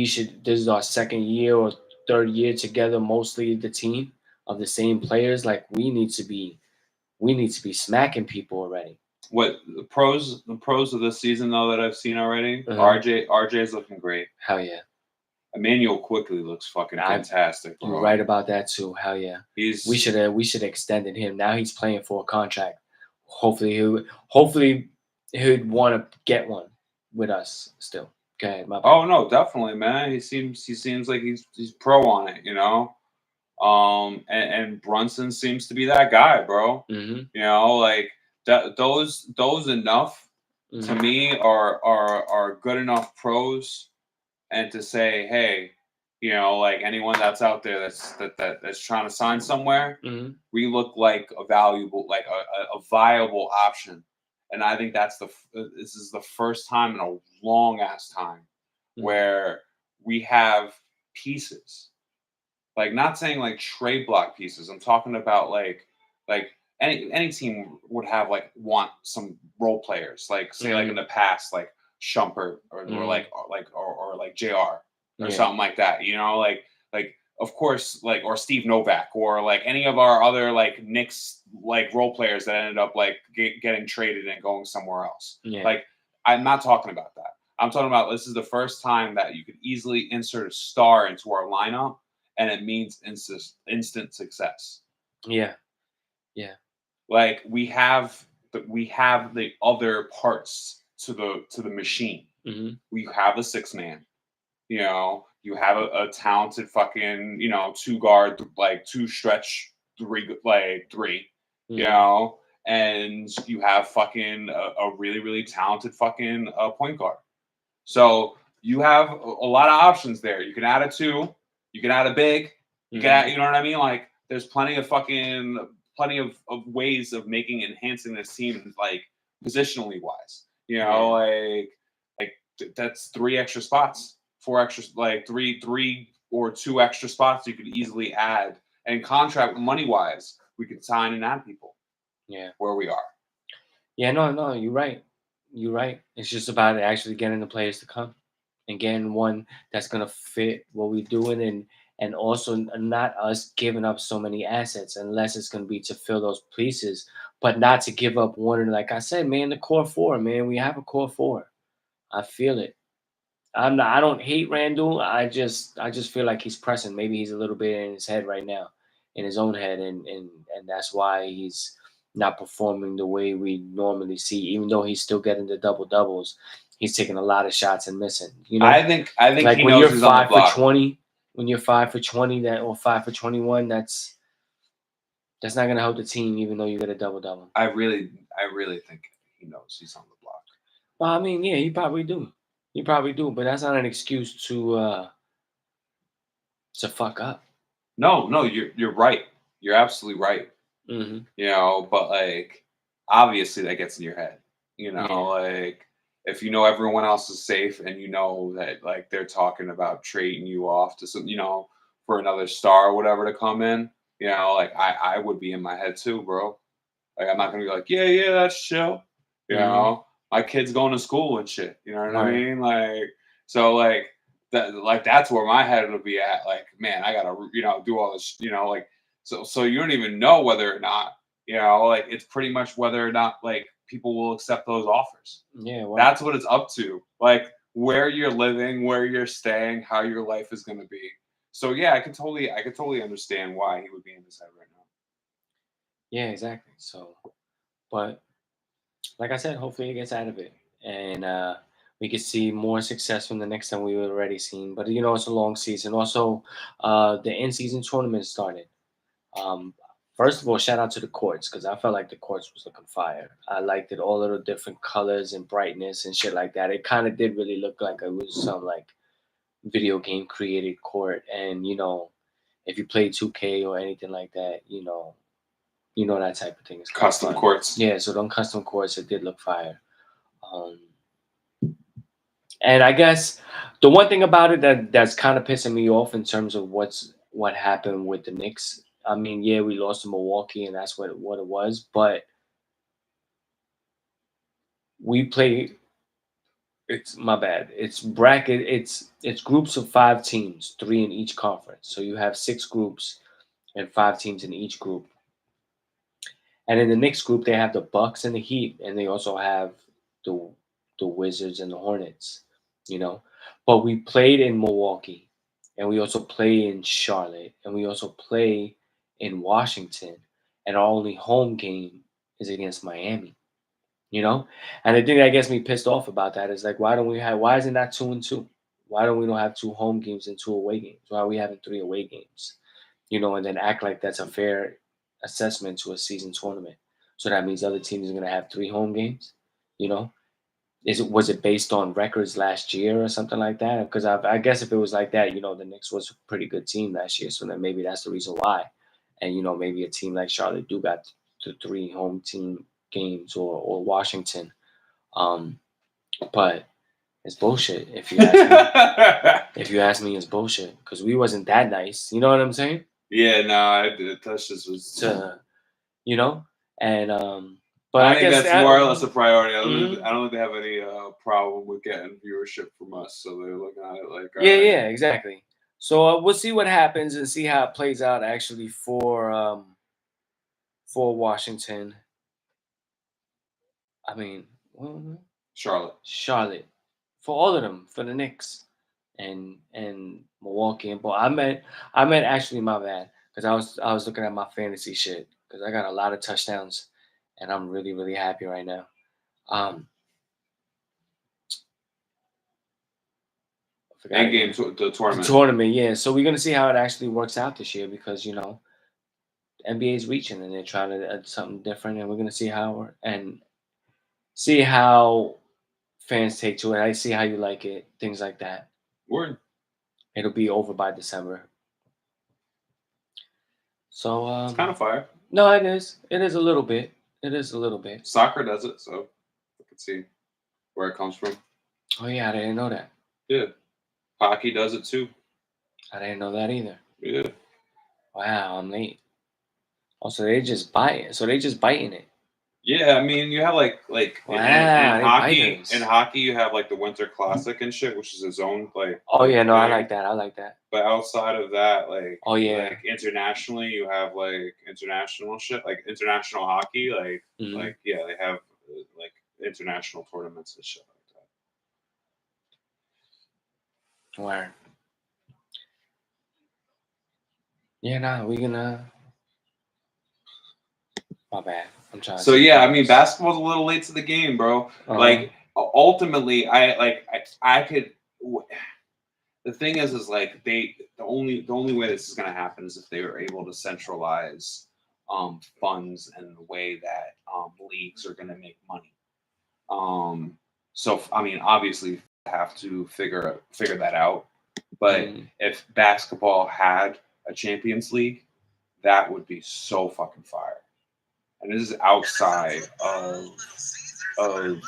should. This is our second year or third year together, mostly the team of the same players. Like we need to be smacking people already. what the pros of this season though that I've seen already. Uh-huh. RJ's looking great. Hell yeah. Emmanuel quickly looks fucking fantastic, bro. You're right about that too. Hell yeah. He's We should have extended him. Now he's playing for a contract. Hopefully he'd want to get one with us still. Okay, my bad. Oh no, definitely, man. He seems like he's pro on it, you know. And Brunson seems to be that guy, bro. Mm-hmm. You know, like that. Those enough to Mm-hmm. me are good enough pros, and to say, hey, you know, like anyone that's out there that's trying to sign somewhere, Mm-hmm. we look like a valuable, like a viable option. And I think this is the first time in a long ass time where we have pieces. Like not saying like trade block pieces. I'm talking about like any team would have like want some role players. Like say like in the past, like Shumpert or like JR or Yeah. something like that. You know, like of course like or Steve Novak or like any of our other like Knicks like role players that ended up like getting traded and going somewhere else. Yeah. Like I'm not talking about that. I'm talking about this is the first time that you could easily insert a star into our lineup and it means instant success. Yeah. Yeah. Like we have the other parts to the machine. Mm-hmm. We have a 6-man. You know, you have a talented fucking, you know, 2 guard, like 2 stretch, 3 like 3. Mm-hmm. You know, and you have fucking a really really talented fucking point guard. So you have a lot of options there. You can add a 2. You can add a big. You can add, you know what I mean? Like there's plenty of ways of enhancing this team like positionally wise. You know, that's 3 extra spots, 4 extra, like three or 2 extra spots you could easily add. And contract money wise, we could sign and add people. Yeah. Where we are. Yeah, no, you're right. You're right. It's just about actually getting the players to come and getting one that's gonna fit what we're doing, and also not us giving up so many assets unless it's gonna be to fill those pieces, but not to give up one. And like I said, man, the core 4, man, we have a core 4. I feel it. I don't hate Randall. I just feel like he's pressing. Maybe he's a little bit in his head right now, in his own head, and that's why he's not performing the way we normally see. Even though he's still getting the double doubles, he's taking a lot of shots and missing. You know, I think like he when knows you're he's on the 5 block. for 20, when you're 5 for 20, that or 5 for 21, that's not gonna help the team. Even though you get a double double. I really think he knows he's on the block. Well, I mean, yeah, he probably do. He probably do, but that's not an excuse to to fuck up. No, you're right. You're absolutely right. Mm-hmm. You know, but like obviously that gets in your head. You know, Yeah. like if you know everyone else is safe and you know that like they're talking about trading you off to some, for another star or whatever to come in, like I would be in my head too, bro. Like I'm not gonna be like, yeah, that's chill. Mm-hmm. My kid's going to school and shit. You know what I Right. mean? Like so like that's where my head would be at. Like, man, I gotta do all this, like so you don't even know whether or not, like it's pretty much whether or not like people will accept those offers. Yeah. Well. That's what it's up to. Like where you're living, where you're staying, how your life is gonna be. So yeah, I could totally understand why he would be in his head right now. Yeah. Exactly. So, but like I said, hopefully he gets out of it, and we could see more success from the next time we've already seen. But it's a long season. Also, the in-season tournament started. Um, First of all, shout out to the courts because I felt like the courts was looking fire. I liked it, all of the different colors and brightness and shit like that. It kind of did really look like it was some like video game created court. And if you play 2K or anything like that, that type of thing is kind of Custom fun. courts. Yeah, so them custom courts, it did look fire. Um, and I guess the one thing about it that's kind of pissing me off in terms of what happened with the Knicks. I mean, yeah, we lost to Milwaukee, and that's what it was. But we play. It's my bad. It's bracket. It's groups of 5 teams, 3 in each conference. So you have 6 groups and 5 teams in each group. And in the Knicks group, they have the Bucks and the Heat, and they also have the the Wizards and the Hornets. You know, but we played in Milwaukee, and we also play in Charlotte, and we also play in Washington, and our only home game is against Miami. You know, and the thing that gets me pissed off about that is like, why isn't that 2-2? Why don't have 2 home games and 2 away games? Why are we having 3 away games? And then act like that's a fair assessment to a season tournament. So that means other teams are going to have 3 home games. You know, was it based on records last year or something like that? Because I guess if it was like that, the Knicks was a pretty good team last year, so then maybe that's the reason why. And maybe a team like Charlotte do got the 3 home team games or Washington. Um, but it's bullshit if you ask me. If you ask me, it's bullshit because we wasn't that nice. You know what I'm saying? Yeah, no, that's just was. To and but I I think guess that's more or less a priority. Mhm. I don't think they have any problem with getting viewership from us, so they're looking at it like, all Yeah, right. yeah, exactly. So we'll see what happens and see how it plays out actually for Washington. I mean, Charlotte. Charlotte, for all of them, for the Knicks and Milwaukee. But I meant actually my bad because I was looking at my fantasy shit because I got a lot of touchdowns and I'm really really happy right now. Um, I forgot End game again. the The tournament. tournament, yeah. So we're gonna see how it actually works out this year because NBA is reaching and they're trying to something different, and we're gonna see how fans take to it. I see how you like it, things like that. Word. It'll be over by December. So It's kind of fire. no, it is. It is a little bit. It is a little bit. Soccer does it, so I can see where it comes from. Oh yeah, I didn't know that. Yeah. Hockey does it too. I didn't know that either. Yeah. Wow, I'm late. Also, they just bite it. So they just biting it. Yeah, I mean, you have like Wow, in they hockey. biters. In hockey, you have like the Winter Classic and shit, which is its own like. Oh yeah, no, I thing. like that. I like that. But outside of that, like, Oh yeah. like internationally, you have like international shit, like international hockey, Mhm. like yeah, they have like international tournaments and shit like that. Where? Yeah, nah, we gonna. My bad. I'm trying. So to yeah, I mean, basketball's a little late to the game, bro. Like ultimately, I could. The thing is like the only way this is gonna happen is if they were able to centralize funds and the way that leagues are gonna make money. So I mean, obviously, have to figure that out. But Mm. if basketball had a Champions League, that would be so fucking fire. And this is outside of of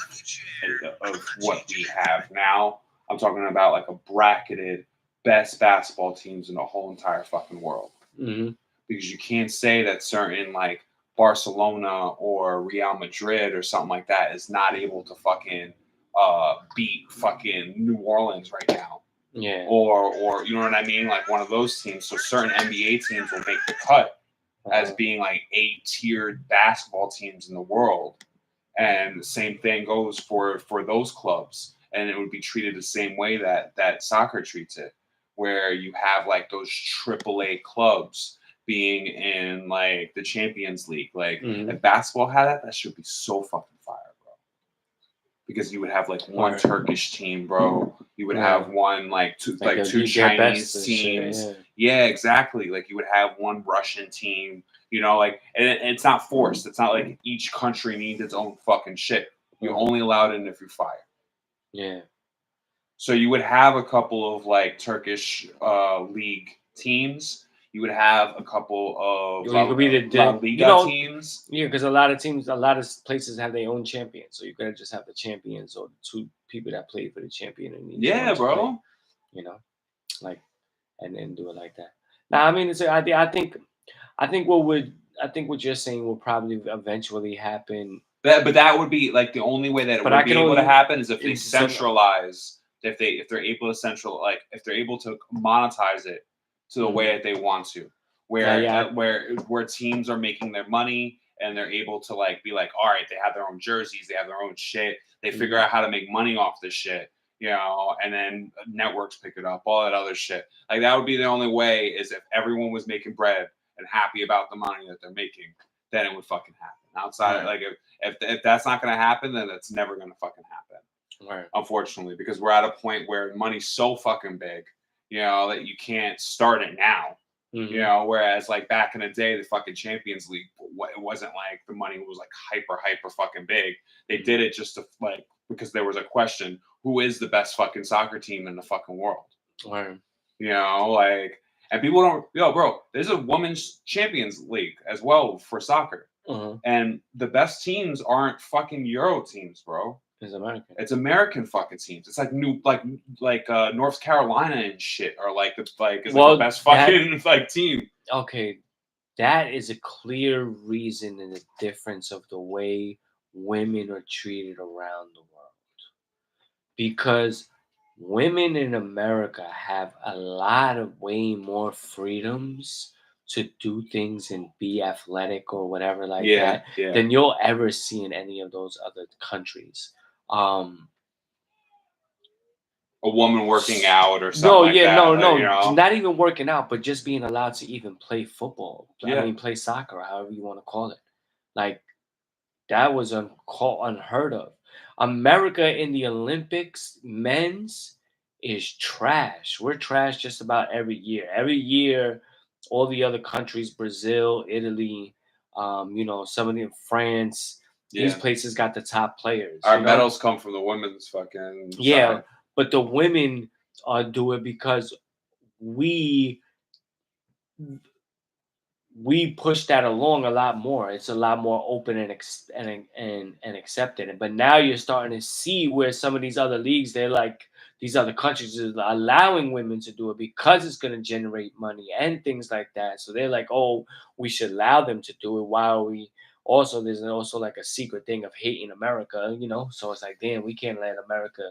what we have now. I'm talking about like a bracketed best basketball teams in the whole entire fucking world. Hmm. Because you can't say that certain like Barcelona or Real Madrid or something like that is not able to fucking beat fucking New Orleans right now. Yeah. Or you know what I mean? Like one of those teams. So certain NBA teams will make the cut as being like A-tiered basketball teams in the world. And the same thing goes for those clubs. And it would be treated the same way that soccer treats it, where you have like those AAA clubs being in like the Champions League. Like Mhm. if basketball had that should be so fucking fire, bro. Because you would have like one Right. Turkish team, bro. You would Yeah. have one like two Like two their Chinese best and shit, teams. yeah. Yeah, exactly. Like you would have one Russian team. You know, like and it's not forced. It's not like each country needs its own fucking shit. You only allow it in if you fire. Yeah. So you would have a couple of like Turkish league teams. You would have a couple of You could be La the Liga teams. yeah, because a lot of teams, a lot of places have their own champions, so you gotta just have the champions or the two people that played for the champion and each Yeah, one to play, bro. you know, like and then do it like that. Now, I mean, I think what you're saying will probably eventually happen. But that would be like the only way that it But I would be can able to only happen is if they it's so- centralize. If they're able to if they're able to monetize it to the Mhm. way that they want to, yeah. where teams are making their money and they're able to like be like, all right, they have their own jerseys, they have their own shit, they figure Mhm. out how to make money off this shit, you know, and then networks pick it up, all that other shit. Like that would be the only way is if everyone was making bread and happy about the money that they're making, then it would fucking happen. Outside, Right. like if that's not gonna happen, then it's never gonna fucking happen. Right. Unfortunately, because we're at a point where money's so fucking big, you know, that you can't start it now. You Mhm. know, whereas like back in the day, the fucking Champions League, it wasn't like the money was like hyper fucking big. They did it just to like because there was a question: who is the best fucking soccer team in the fucking world? Right. You know, like, and people don't, yo, bro, there's a women's Champions League as well for soccer. Mhm. And the best teams aren't fucking Euro teams, bro. It's American. It's American fucking teams. It's like North Carolina and shit are like the Well, the best that- fucking like team. Okay, that is a clear reason in the difference of the way women are treated around the world. Because women in America have a lot of way more freedoms to do things and be athletic or whatever like that Yeah. than you'll ever see in any of those other countries. A woman working out or something No, like yeah, that. no, like, no, you know? not even working out, but just being allowed to even play football. I Yeah. mean, play soccer, however you want to call it. Like that was unheard of. America in the Olympics, men's is trash. We're trash just about every year. Every year, all the other countries, Brazil, Italy, some of the France, these Yeah. places got the top players. Our you know? medals come from the women's fucking Yeah, side. but the women do it because we push that along a lot more. It's a lot more open and accepted. But now you're starting to see where some of these other leagues, they're like these other countries are allowing women to do it because it's going to generate money and things like that. So they're like, oh, we should allow them to do it. While we also there's also like a secret thing of hating America, you know. So it's like, damn, we can't let America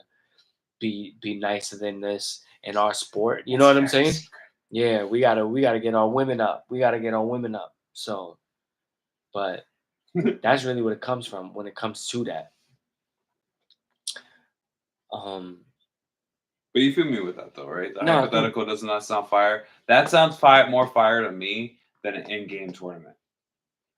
be nicer than this in our sport. You know what I'm That's very saying? secret. Yeah, we gotta get our women up. We gotta get our women up. So, but that's really what it comes from when it comes to that. Um, But you feel me with that though, right? The no, hypothetical does not sound fire. That sounds fire more fire to me than an in-game tournament.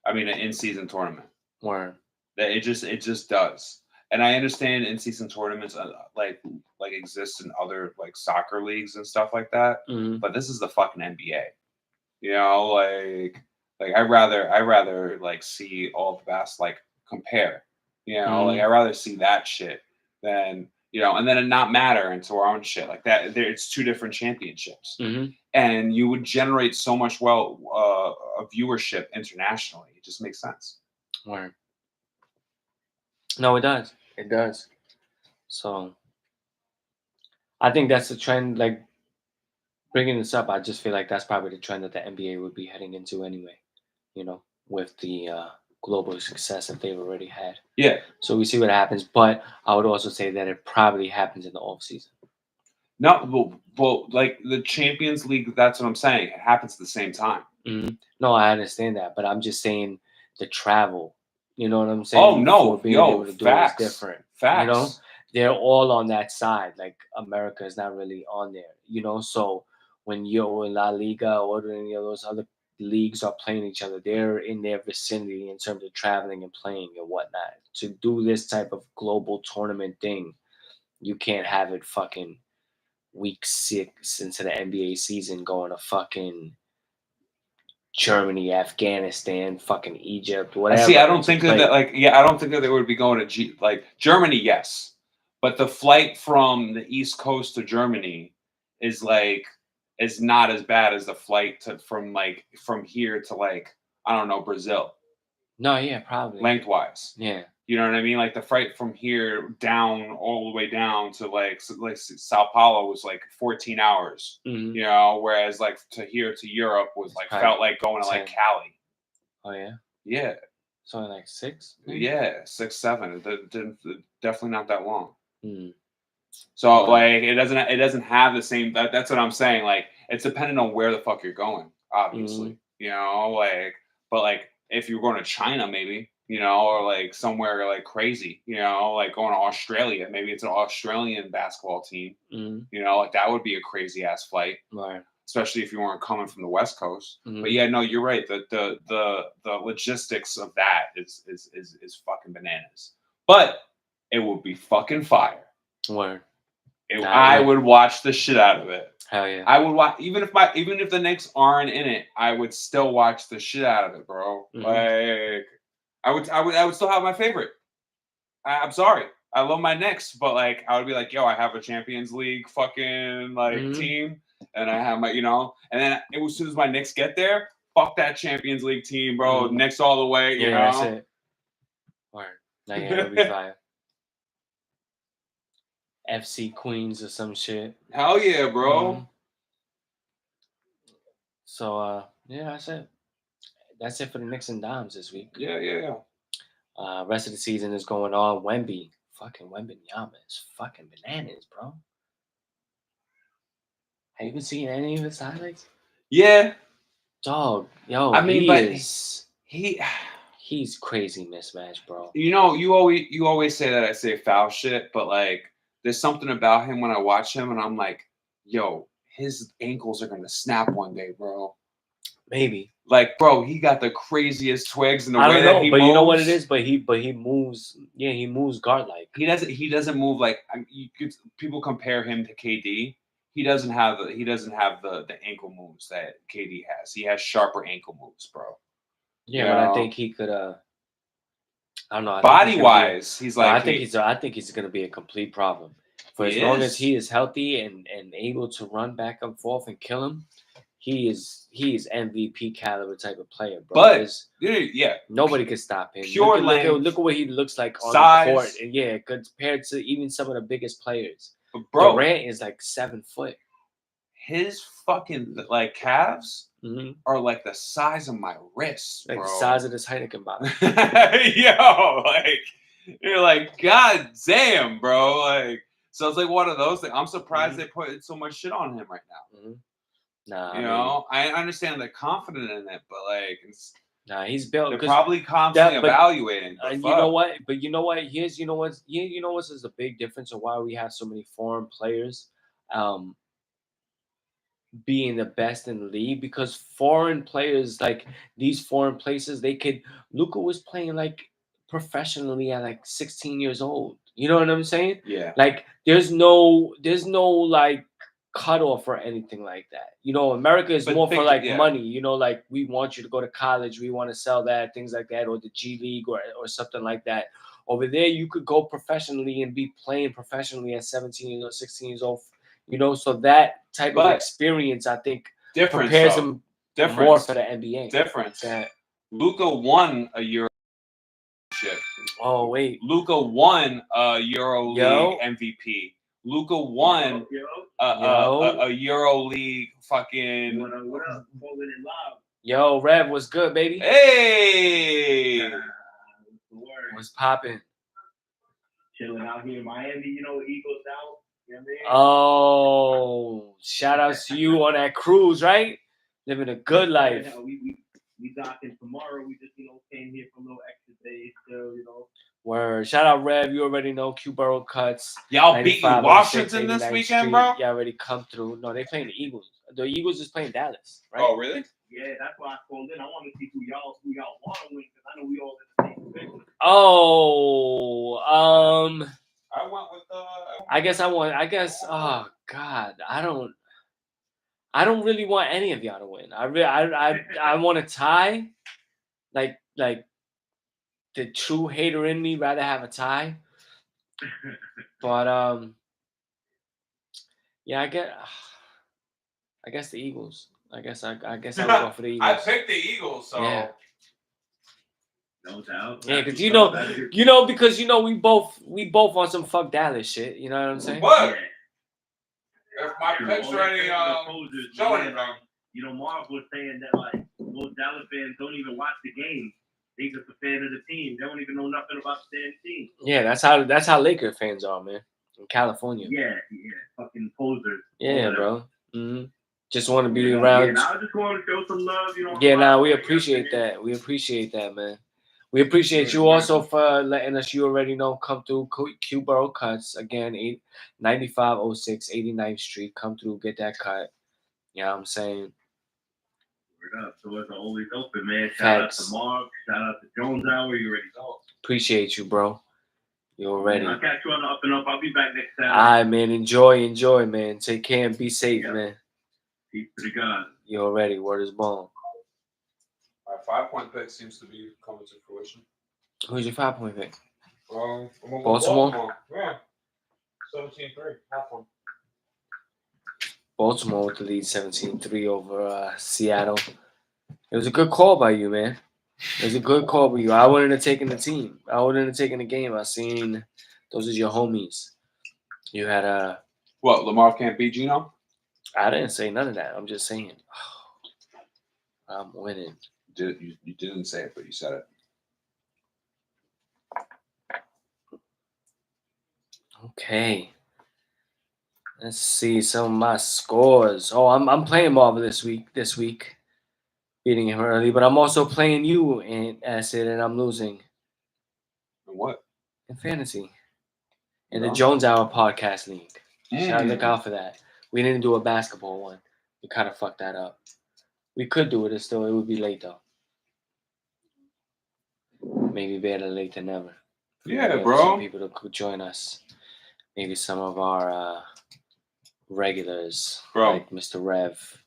I mean, an in-season tournament. word. That it just does. And I understand in-season tournaments like exist in other like soccer leagues and stuff like that. Mhm. But this is the fucking NBA. You know, like I rather like see all the best like compare. You know, like Mhm. I rather see that shit than and then it not matter into our own shit like that. It's two different championships, Mm-hmm. and you would generate so much a viewership internationally. It just makes sense. Word. No, it does. It does. So I think that's the trend. Like bringing this up, I just feel like that's probably the trend that the NBA would be heading into anyway. With the global success that they've already had. Yeah. So we see what happens, but I would also say that it probably happens in the off season. No, well, like the Champions League. That's what I'm saying. It happens at the same time. Mm-hmm. No, I understand that, but I'm just saying the travel. You know what I'm saying? Oh no, being able to do facts, it is different. facts. They're all on that side. Like America is not really on there. So when you're in La Liga or any of those other leagues are playing each other, they're in their vicinity in terms of traveling and playing and whatnot. To do this type of global tournament thing, you can't have it fucking week 6 into the NBA season going to fucking Germany, Afghanistan, fucking Egypt, whatever. See, I don't think that I don't think that they would be going to Germany, yes. But the flight from the East Coast to Germany is not as bad as the flight from here to I don't know, Brazil. No, yeah, probably. Lengthwise. Yeah. You know what I mean? Like the flight from here down all the way down to like Sao Paulo was 14 hours. Mm-hmm. Whereas to here to Europe was felt like going to Cali. Oh yeah. Yeah. It's only 6. Maybe? Yeah, 6, 7. Definitely not that long. Mm. So it doesn't have the same. That's what I'm saying. It's dependent on where the fuck you're going, obviously. But if you're going to China, maybe. Or somewhere crazy, going to Australia. Maybe it's an Australian basketball team. Mm-hmm. That would be a crazy ass flight, right? Especially if you weren't coming from the West Coast. Mm-hmm. But yeah, no, you're right. The logistics of that is fucking bananas. But it would be fucking fire. Word. I would watch the shit out of it. Hell yeah. I would watch even if the Knicks aren't in it, I would still watch the shit out of it, bro. Mm-hmm. I would still have my favorite. I'm sorry. I love my Knicks, but I would be yo, I have a Champions League fucking mm-hmm. team, and I have my, and then as soon as my Knicks get there, fuck that Champions League team, bro. Mm-hmm. Knicks all the way, you know. That's it. Word. Nah, yeah, it'll be fire. FC Queens or some shit. Hell yeah, bro. Mm-hmm. So yeah, that's it. That's it for the Knicks and Dimes this week. Yeah. Rest of the season is going on. Fucking Wembanyama is fucking bananas, bro. Have you been seeing any of his highlights? Yeah. Dog, yo, I mean, he's crazy mismatch, bro. You always say that I say foul shit, but there's something about him when I watch him and I'm like, yo, his ankles are gonna snap one day, bro. Maybe. Bro, he got the craziest twigs in the way that he moves. But you know what it is? But he moves. Yeah, he moves guard like. He doesn't move people compare him to KD. He doesn't have the ankle moves that KD has. He has sharper ankle moves, bro. Yeah, but I think he could. I don't know. Body wise, he's I think he's gonna be a complete problem. For as long as he is healthy and able to run back and forth and kill him. He is MVP caliber type of player, bro. But yeah, nobody can stop him. Pure look at what he looks like on size. The court. And yeah, compared to even some of the biggest players. But bro, Durant is 7 foot. His fucking calves mm-hmm. are the size of my wrist, bro. The size of this Heineken bottle. Yo, you're god damn, bro. So it's one of those things. I'm surprised they put so much shit on him right now. Mm-hmm. Nah, I understand they're confident in it, but he's built. They're probably constantly evaluating. You know what? But you know what? What's is the big difference of why we have so many foreign players, being the best in the league, because foreign players these foreign places Luka was playing professionally at 16 years old. You know what I'm saying? Yeah. There's no cutoff or anything like that. You know, America is But more for think- like yeah. money. You know, like we want you to go to college, we want to sell that, things like that, or the G League or something like that. Over there, you could go professionally and be playing professionally at 17 or 16 years old. You know, so that type of But- experience, I think, Difference. prepares though. them Difference. more for the NBA. Difference. That- Luka won a Euro. Shit. oh wait, Luka won a Euro Yo. League MVP. Luka won Yo, Yo. a Euro League fucking. what up? Holding it live. yo, Rev, what's good, baby? Hey. What's the word? What's popping? Chilling out here in Miami, you know, Eagles out. You know what I mean? Oh, shout outs to you on that cruise, right? Living a good life. Yeah, we docking tomorrow. We just, came here for a little extra days still, Word. Shout out Rev. You already know Q Borough Cuts. Y'all beating 95, Washington 89th this weekend, Street. bro? You already come through. No, they playing the Eagles. The Eagles is playing Dallas, right? Oh, really? Yeah, that's why I called in. I want to see who y'all want to win because I know we all in the same division. Oh, I went with I guess. Oh God, I don't really want any of y'all to win. I want to tie. Like the true hater in me rather have a tie. But yeah, I guess the Eagles. I guess I would go for the Eagles. I picked the Eagles, so Yeah. No doubt. Yeah, because because we both on some fuck Dallas shit. You know what I'm saying? What? Yeah. If my picks All already the posers, showing man, it, Mark was saying that like most Dallas fans don't even watch the game. They just a fan of the team. They don't even know nothing about the damn team. Yeah, that's how Laker fans are, man. In California. Yeah, fucking posers. Yeah, bro. Just want to be Yeah, around. I just want to show some love, Yeah, nah, we appreciate that. We appreciate that, man. We appreciate you also for letting us. You already know. Come through Q Borough Cuts again. 9506 89th Street. Come through, get that cut. You know what I'm saying? Word up. So it's always open, man. Shout Facts. out to Mark. Shout out to Jones Hour. You already know. Appreciate you, bro. You already. I'll catch you on the up and up. I'll be back next Saturday. All right, man. Enjoy, man. Take care and be safe, Yep. man. Peace to the God. You already. Word is born. my 5-point pick seems to be coming to fruition. Who's your 5-point pick? I'm gonna go Baltimore? Yeah. 17-3. Half one. Baltimore with the lead 17-3 over Seattle. It was a good call by you, man. It was a good call by you. I wouldn't have taken the team. I wouldn't have taken the game. I seen those are your homies. You had What? Lamar can't beat Geno? I didn't say none of that. I'm just saying. I'm winning. You didn't say it, but you said it. Okay. Let's see some of my scores. Oh, I'm playing Marvel this week. Beating him early, but I'm also playing you in Acid and I'm losing. And what? In fantasy. In No. the Jones Hour podcast league. Should look out for that. We didn't do a basketball one. We kind of fucked that up. We could do it still. It would be late though. Maybe better late than never. Yeah, Maybe bro. Some people to join us. Maybe some of our regulars, Bro. like Mr. Rev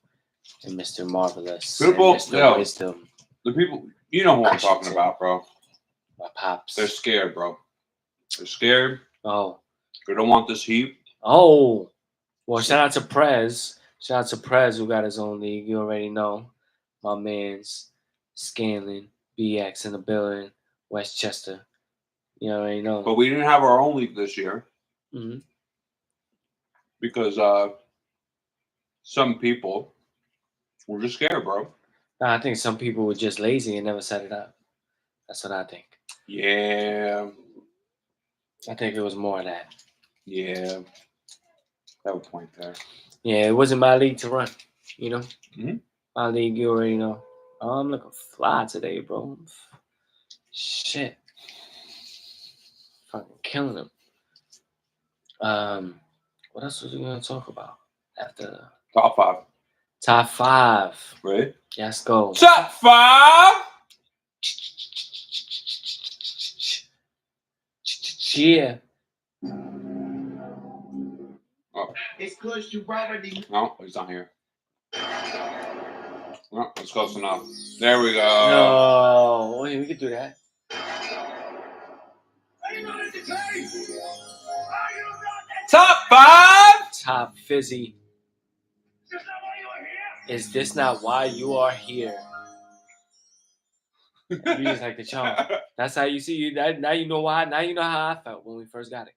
and Mr. Marvelous, People- and Mr. yo. Wisdom, The people, you know who I'm talking Christensen. about, bro. my pops. They're scared, bro. They're scared. Oh, They don't want this heat. well, shout out to Prez. Shout out to Prez who got his own league. You already know. My man's Scanlon, BX in the building, Westchester. You already know. But we didn't have our own league this year hmm because some people were just scared, bro. I think some people were just lazy and never set it up. That's what I think. Yeah. I think it was more of that. Yeah. That would point there. Yeah, it wasn't my league to run. You know? Mhm. My league, you already know. Oh, I'm looking fly today, bro. Shit. Fucking killing them. What else was we going to talk about after Top 5. top 5? Right? Let's go. Top 5! Yeah. It's Kush, you already. No, he's not here. No, that's close enough. There we go. No, wait, we could do that. Top 5. Top Fizzy. Is this not why you are here? You just like the charm. That's how you see you. Now you know why. Now you know how I felt when we first got it.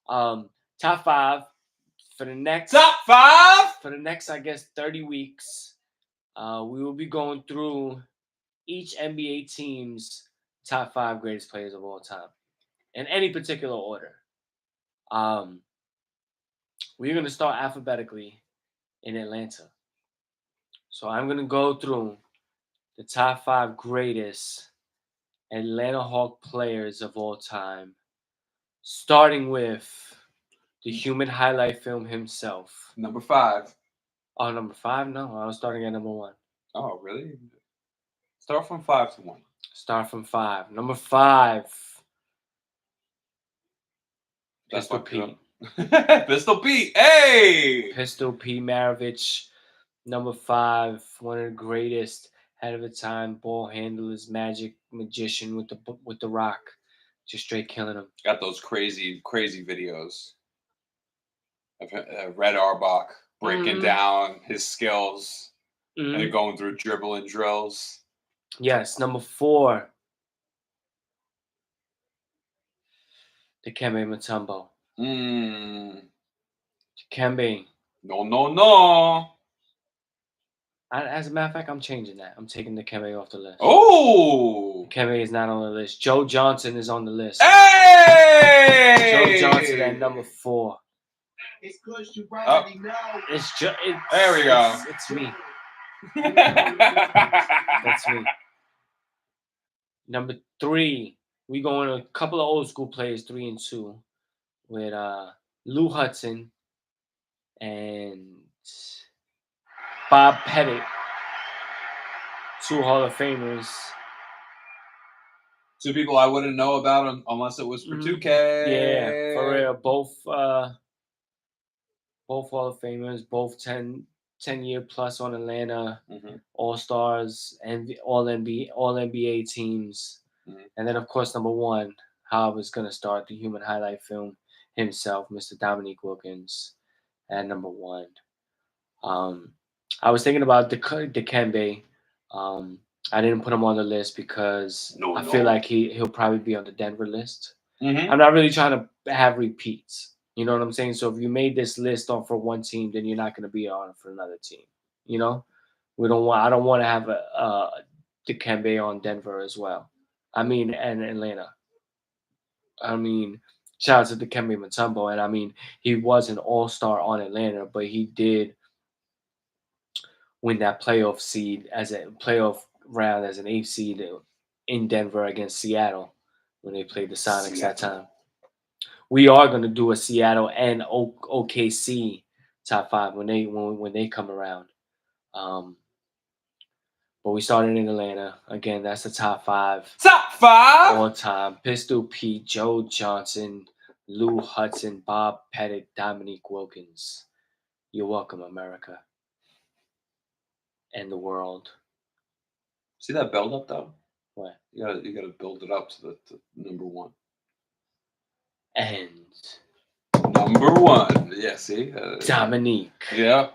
Top 5 for the next. Top 5. For the next, I guess, 30 weeks. We will be going through each NBA team's top 5 greatest players of all time in any particular order. We're going to start alphabetically in Atlanta. So I'm going to go through the top 5 greatest Atlanta Hawk players of all time, starting with the human highlight film himself. Number 5. Oh, number 5? No, I was starting at number 1. Oh, really? Start from 5 to 1. Start from 5. Number 5. That's Pistol fucked Pete. up. Pistol Pete. Hey! Pistol Pete Maravich. Number 5. One of the greatest head of the time ball handlers, magic magician with the rock. Just straight killing him. Got those crazy videos of Red Auerbach breaking down his skills and going through dribbling drills. Yes, number 4. Dikembe Mutombo. Dikembe. No. As a matter of fact, I'm changing that. I'm taking Dikembe off the list. Oh! Dikembe is not on the list. Joe Johnson is on the list. Hey! Joe Johnson at number 4. It's Kush, you already know. There we go. It's me. That's me. Number 3, we going a couple of old school players, 3 and 2, with Lou Hudson and Bob Pettit, 2 Hall of Famers. 2 people I wouldn't know about unless it was for 2K. Yeah, for real. Both Hall of Famers, both 10-year plus on Atlanta, All-Stars, and all NBA teams. And then, of course, number 1, how I was going to start the human highlight film himself, Mr. Dominique Wilkins, at number 1. I was thinking about Dikembe. I didn't put him on the list because I feel like he'll probably be on the Denver list. I'm not really trying to have repeats. You know what I'm saying? So if you made this list on for one team, then you're not going to be on for another team. You know, I don't want to have a Dikembe on Denver as well. I mean, and Atlanta. I mean, shout out to Dikembe Mutombo, and I mean, he was an all-star on Atlanta, but he did win that playoff seed as a playoff round as an 8th seed in Denver against Seattle when they played the Sonics that time. We are going to do a Seattle and OKC top 5 when they come around. But we started in Atlanta. Again, that's the top 5. Top 5 all time. Pistol Pete, Joe Johnson, Lou Hudson, Bob Pettit, Dominique Wilkins. You're welcome, America. And the world. See that build up though? What? You gotta build it up to the number 1. And number 1. Yeah, see? Dominique. Yeah.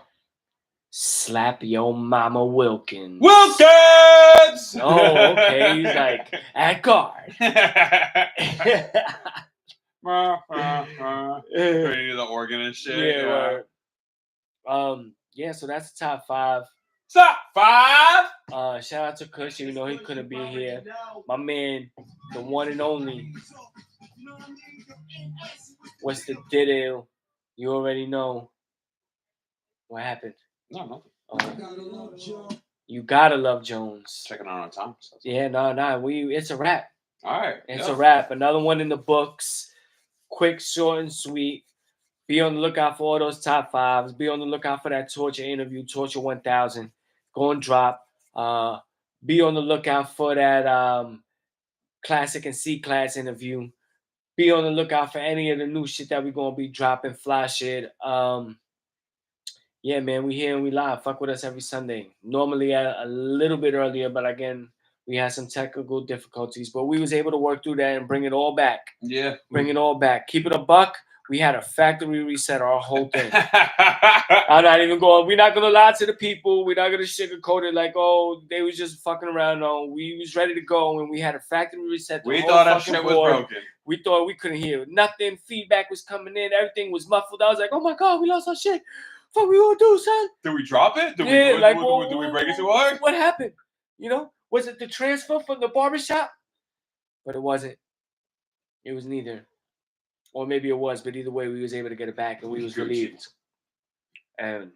Slap your mama Wilkins. Wilkins! Oh, okay. He's like, at guard. The organ and shit. Yeah, so that's the top 5. Top 5! Shout out to Kush, even though he couldn't be here. My man, the one and only. What's the deal? You already know. What happened? No. You gotta love Jones. Checking on our time. Yeah, it's a wrap. All right. It's a wrap. Another one in the books. Quick, short, and sweet. Be on the lookout for all those top 5s. Be on the lookout for that Torture interview, Torture 1000. Go and drop. Be on the lookout for that Classic and C-Class interview. Be on the lookout for any of the new shit that we're going to be dropping. Fly shit. Yeah, man, we here and we live. Fuck with us every Sunday. Normally a little bit earlier, but again, we had some technical difficulties, but we was able to work through that and bring it all back. Yeah. Bring it all back. Keep it a buck. We had a factory reset our whole thing. I'm not even going. We're not gonna lie to the people. We're not gonna sugarcoat it like, oh, they was just fucking around. No, we was ready to go, and we had a factory reset. We thought our shit was board. broken. We thought we couldn't hear nothing. Feedback was coming in. Everything was muffled. I was like, oh my god, we lost our shit. What we gonna do, son? Did we drop it? Did Yeah, we, like, did we break it too hard? What happened? You know, was it the transfer from the barbershop? But it wasn't. It was neither. Or maybe it was, but either way, we was able to get it back, and we was relieved. And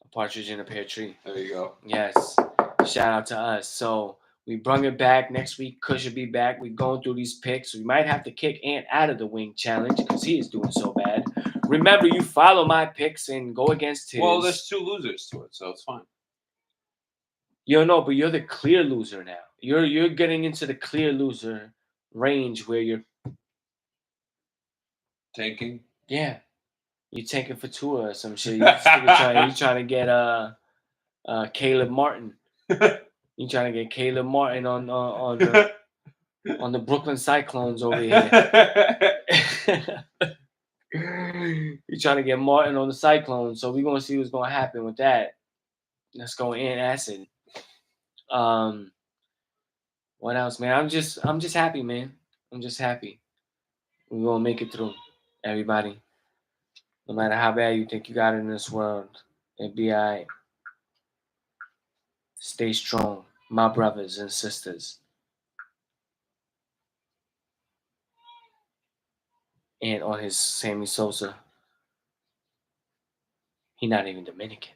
a partridge in a pear tree. There you go. Yes. Shout out to us. So we brung it back. Next week, Kush will be back. We're going through these picks. We might have to kick Ant out of the wing challenge because he is doing so bad. Remember, you follow my picks and go against his. Well, there's 2 losers to it, so it's fine. You know, but you're the clear loser now. You're getting into the clear loser range where you're Tanking. Yeah, you tanking for Tua or some shit. You're trying to get Caleb Martin. You trying to get Caleb Martin on the Brooklyn Cyclones over here. You trying to get Martin on the Cyclones, so we're gonna see what's gonna happen with that. Let's go in acid. What else, man? I'm just happy, man. I'm just happy. We're gonna make it through, everybody. No matter how bad you think you got it in this world, it'll be all right. Stay strong, my brothers and sisters. And on his Sammy Sosa, he not even Dominican.